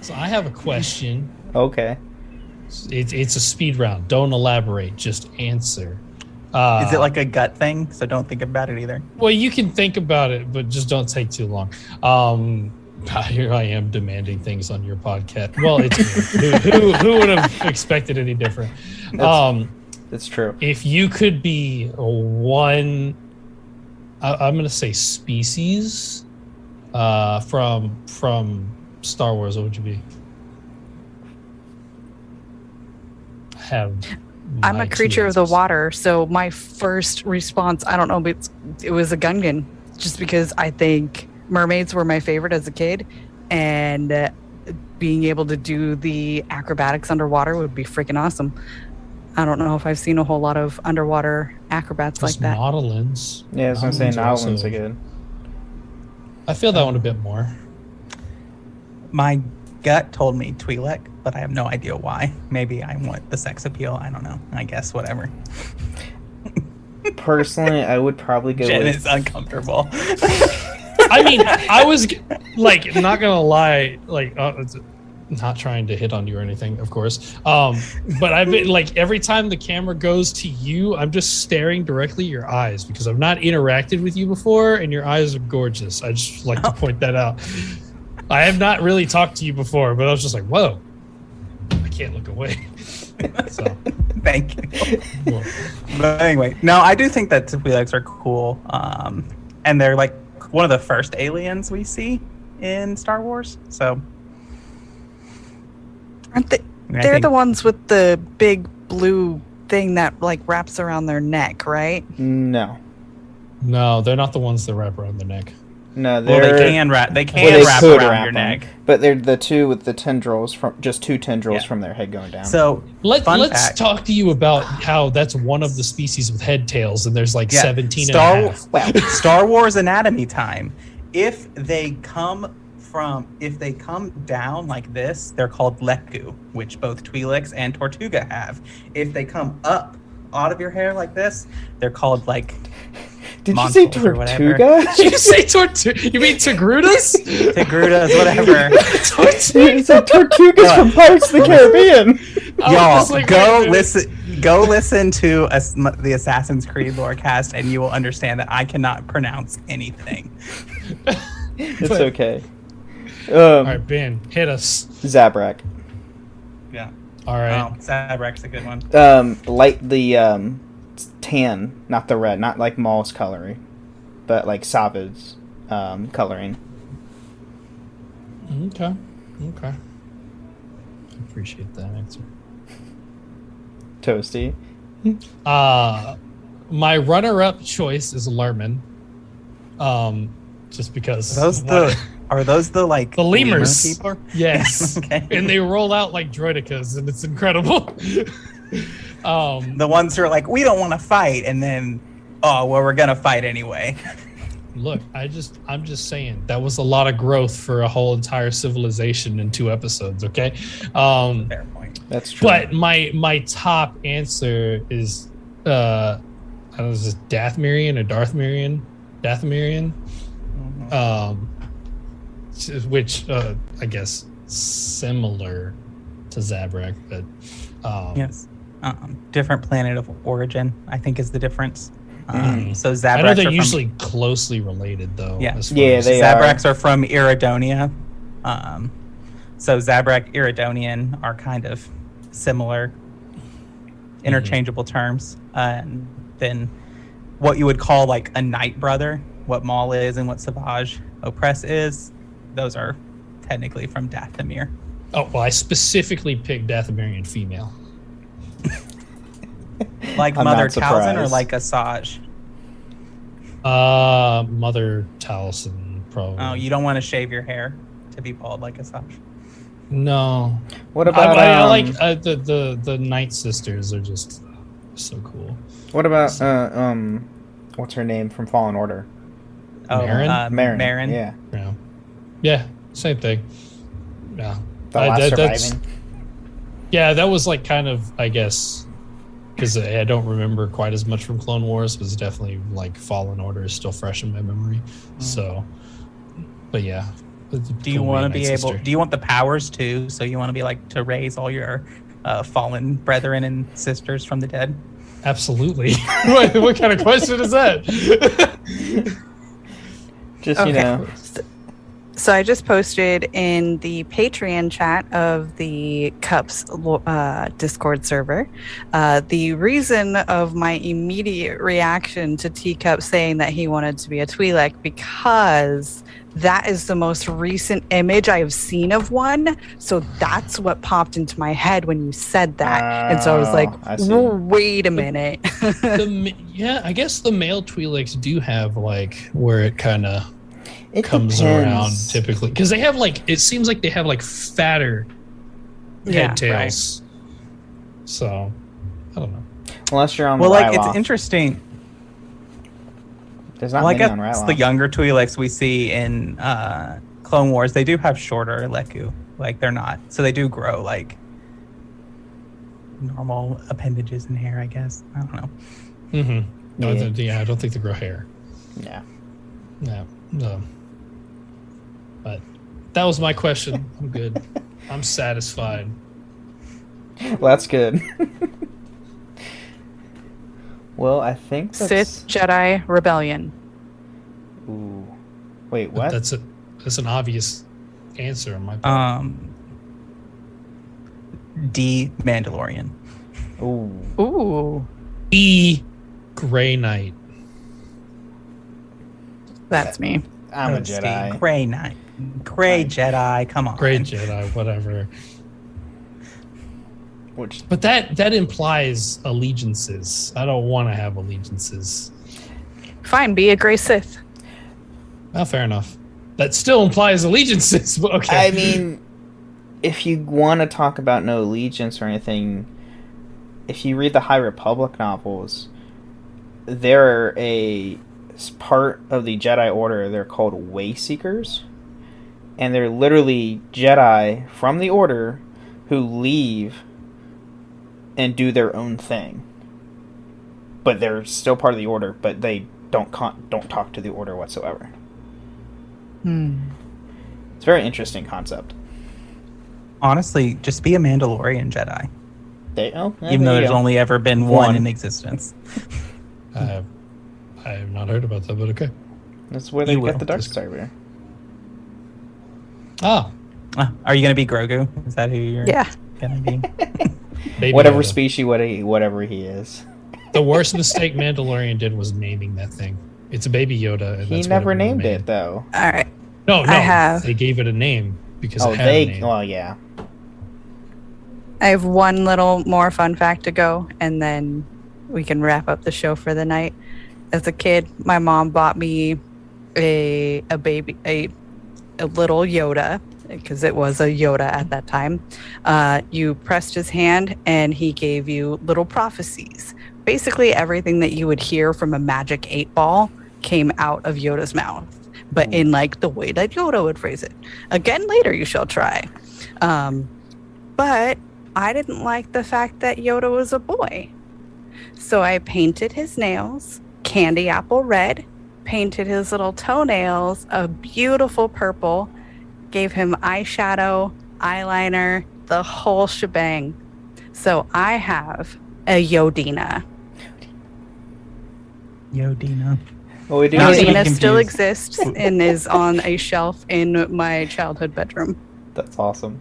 So I have a question. Okay. It's a speed round. Don't elaborate. Just answer. Is it like a gut thing? So don't think about it either. Well, you can think about it, but just don't take too long. Here I am demanding things on your podcast. Well, it's me. Who would have expected any different? That's true. If you could be one, I'm going to say species from Star Wars, what would you be? I'm a creature of the water, so my first response, I don't know, but it was a Gungan, just because I think mermaids were my favorite as a kid, and being able to do the acrobatics underwater would be freaking awesome. I don't know if I've seen a whole lot of underwater acrobats like that. Nautilins. Yeah, I was going to say Nautilins are good. I feel that one a bit more. My gut told me Twi'lek, but I have no idea why. Maybe I want the sex appeal. I don't know. I guess whatever. Personally, I would probably go Jen with... is uncomfortable. I mean, I was not gonna lie, not trying to hit on you or anything, of course. But I've been like, every time the camera goes to you, I'm just staring directly at your eyes because I've not interacted with you before, and your eyes are gorgeous. I just like to point that out. I have not really talked to you before, but I was just like, whoa, I can't look away. So Thank you. well, But anyway, no, I do think that Twi'leks are cool. And they're like one of the first aliens we see in Star Wars. So Aren't they? I They're think- the ones with the big blue thing that like wraps around their neck, right? No. no, they're not the ones that wrap around the neck. No, well, they're... they can wrap. They can Well, they wrap could around wrap your them, neck. but they're the two with the tendrils from just two tendrils Yeah. from their head going down. So Let's fact. talk to you about how that's one of the species with head tails, and there's like Yeah, 17 and a half. Star Wars anatomy time. If they come down like this, they're called leku, which both Twi'leks and Tortuga have. If they come up out of your hair like this, they're called like. Did you say Monsters or whatever. Tortuga? Did you say Tortuga? You mean Tigrudas? Tigrudas, whatever. You said Tortugas from Pirates of the Caribbean. Y'all, like, go wait a minute. listen to the Assassin's Creed lorecast, and you will understand that I cannot pronounce anything. It's okay. All right, Ben, hit us. Zabrak. Yeah. All right. Oh, Zabrak's a good one. Light the tan, not the red, not like Maul's coloring, but like Sava's coloring. Okay. I appreciate that answer. Toasty. My runner-up choice is Lerman. Just because Are those the like the lemurs? people? Yes. Okay. And they roll out like droidicas, and it's incredible. The ones who are like, we don't want to fight, and then, oh well, we're gonna fight anyway. Look, I'm just saying that was a lot of growth for a whole entire civilization in 2 episodes. Okay. Fair point. That's true. But my top answer is I don't know, is it Dathomirian or Darthmirian? Dathomirian. Which I guess similar to Zabrak, but Yes. Different planet of origin, I think, is the difference. So I Zabraks know they're are usually closely related, though. Yeah. as far Yeah, as- they Zabraks are from Iridonia. So Zabrak, Iridonian are kind of similar, interchangeable terms. And then what you would call like a Night Brother, what Maul is and what Savage Opress is, those are technically from Dathomir. Oh well, I specifically picked Dathomirian female. Like I'm Mother not Talzin or surprised. like Asajj? Mother Taliesin, probably. Oh, you don't want to shave your hair to be bald like Asajj. No. What about I like the Night Sisters are just so cool. what about what's her name from Fallen Order? Oh, Marin? Marin. Yeah. Yeah, same thing. Yeah. The last that's- surviving. Yeah, that was like kind of, I guess, because I don't remember quite as much from Clone Wars, but it's definitely like Fallen Order is still fresh in my memory. So, but yeah. Do you want to be able? Do you want the powers too? So you want to be like to raise all your fallen brethren and sisters from the dead? Absolutely. what kind of question is that? Just you know. So I just posted in the Patreon chat of the Cups Discord server the reason of my immediate reaction to Teacup saying that he wanted to be a Twi'lek, because that is the most recent image I have seen of one. So that's what popped into my head when you said that. And so I was like, I see. "Whoa, wait a minute." Yeah, I guess the male Twi'leks do have like where it kind of It comes depends. around typically, because they have like, it seems like they have like fatter Yeah, head tails. So I don't know. Unless you're on Well, the like Ryloth. it's interesting. There's not Well, I many guess on the Ryloth. younger Twi'leks we see in Clone Wars, they do have shorter leku. Like they're not, so they do grow like normal appendages in hair. I guess I don't know. Mm-hmm. No, Yeah. I don't think they grow hair. Yeah. No. But that was my question. I'm good. I'm satisfied. Well, that's good. Well, I think that's... Sith Jedi Rebellion. Ooh. Wait, But what? that's an obvious answer on my part. D. Mandalorian. Ooh. Ooh, E. Gray Knight. that's me. I'm a Let's see. Jedi. Gray Knight. Gray Jedi. Come on. Gray Jedi, whatever. Which... But that implies allegiances. I don't want to have allegiances. Fine, be a gray Sith. Well, fair enough. That still implies allegiances, but okay. I mean, if you want to talk about no allegiance or anything, if you read the High Republic novels, they're a part of the Jedi Order. They're called Way Seekers, and they're literally Jedi from the Order who leave and do their own thing. But they're still part of the Order, but they don't talk to the Order whatsoever. It's a very interesting concept. Honestly, just be a Mandalorian Jedi. There Even though you there's go. only ever been one in existence. I have not heard about that, but okay. That's where they You get will. the Dark Saber. Ah, Are you going to be Grogu? Is that who you're Yeah. going to be? Baby Whatever Yoda. species, whatever he is. The worst mistake Mandalorian did was naming that thing. It's a Baby Yoda. And He that's what never was named made. it, though. All right. No, I have- they gave it a name because Oh, it had a name. well, yeah. I have one little more fun fact to go, and then we can wrap up the show for the night. As a kid, my mom bought me a little Yoda, because it was a Yoda at that time. You pressed his hand, and he gave you little prophecies. Basically, everything that you would hear from a magic 8-ball came out of Yoda's mouth, but in like the way that Yoda would phrase it. Again, later you shall try. But I didn't like the fact that Yoda was a boy. So I painted his nails candy apple red, painted his little toenails a beautiful purple, gave him eyeshadow, eyeliner, the whole shebang. So I have a Yodina. Yodina. Well, we do Not to be Yodina still confused. exists and is on a shelf in my childhood bedroom. That's awesome.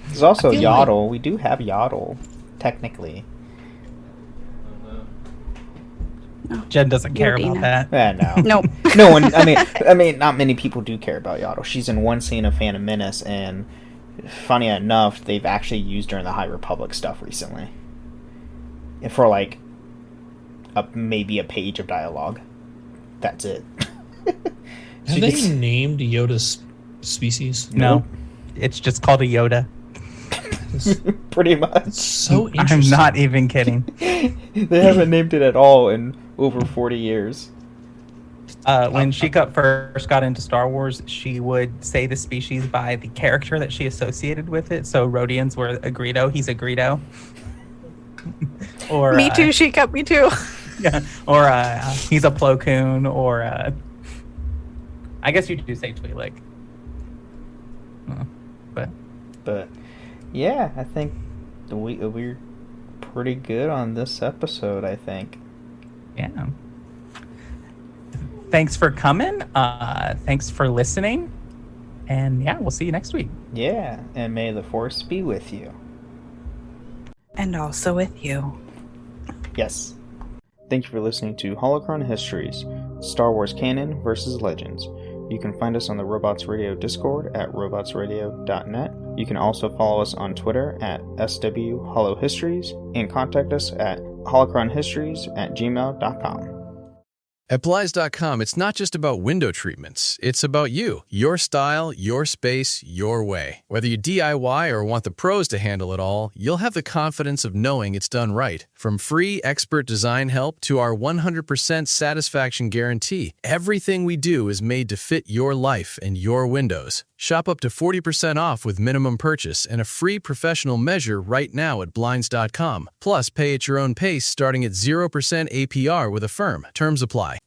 There's also I feel Yaddle. We do have Yaddle, technically. Jen doesn't care Yodina. about that. No. Nope. No one. I mean, not many people do care about Yaddle. She's in one scene of Phantom Menace, and funny enough, they've actually used her in the High Republic stuff recently, and for like maybe a page of dialogue. That's it. Have they named Yoda's species? No. It's just called a Yoda. Pretty much. So I'm interesting. not even kidding. They haven't named it at all in over 40 years. When Sheikah first got into Star Wars, she would say the species by the character that she associated with it. So Rhodians were a Greedo. He's a Greedo. Or Me too, she cut me too. Yeah. Or he's a Plo Koon. Or I guess you do say Twi'lek. But yeah, I think we're pretty good on this episode, I think. Yeah. Thanks for coming. Thanks for listening. And yeah, we'll see you next week. Yeah, and may the Force be with you. And also with you. Yes. Thank you for listening to Holocron Histories, Star Wars Canon versus Legends. You can find us on the Robots Radio Discord at robotsradio.net. You can also follow us on Twitter at SWHoloHistories and contact us at holocronhistories@gmail.com. At Blinds.com, it's not just about window treatments. It's about you, your style, your space, your way. Whether you DIY or want the pros to handle it all, you'll have the confidence of knowing it's done right. From free expert design help to our 100% satisfaction guarantee, everything we do is made to fit your life and your windows. Shop up to 40% off with minimum purchase and a free professional measure right now at Blinds.com. Plus, pay at your own pace starting at 0% APR with Affirm. Terms apply.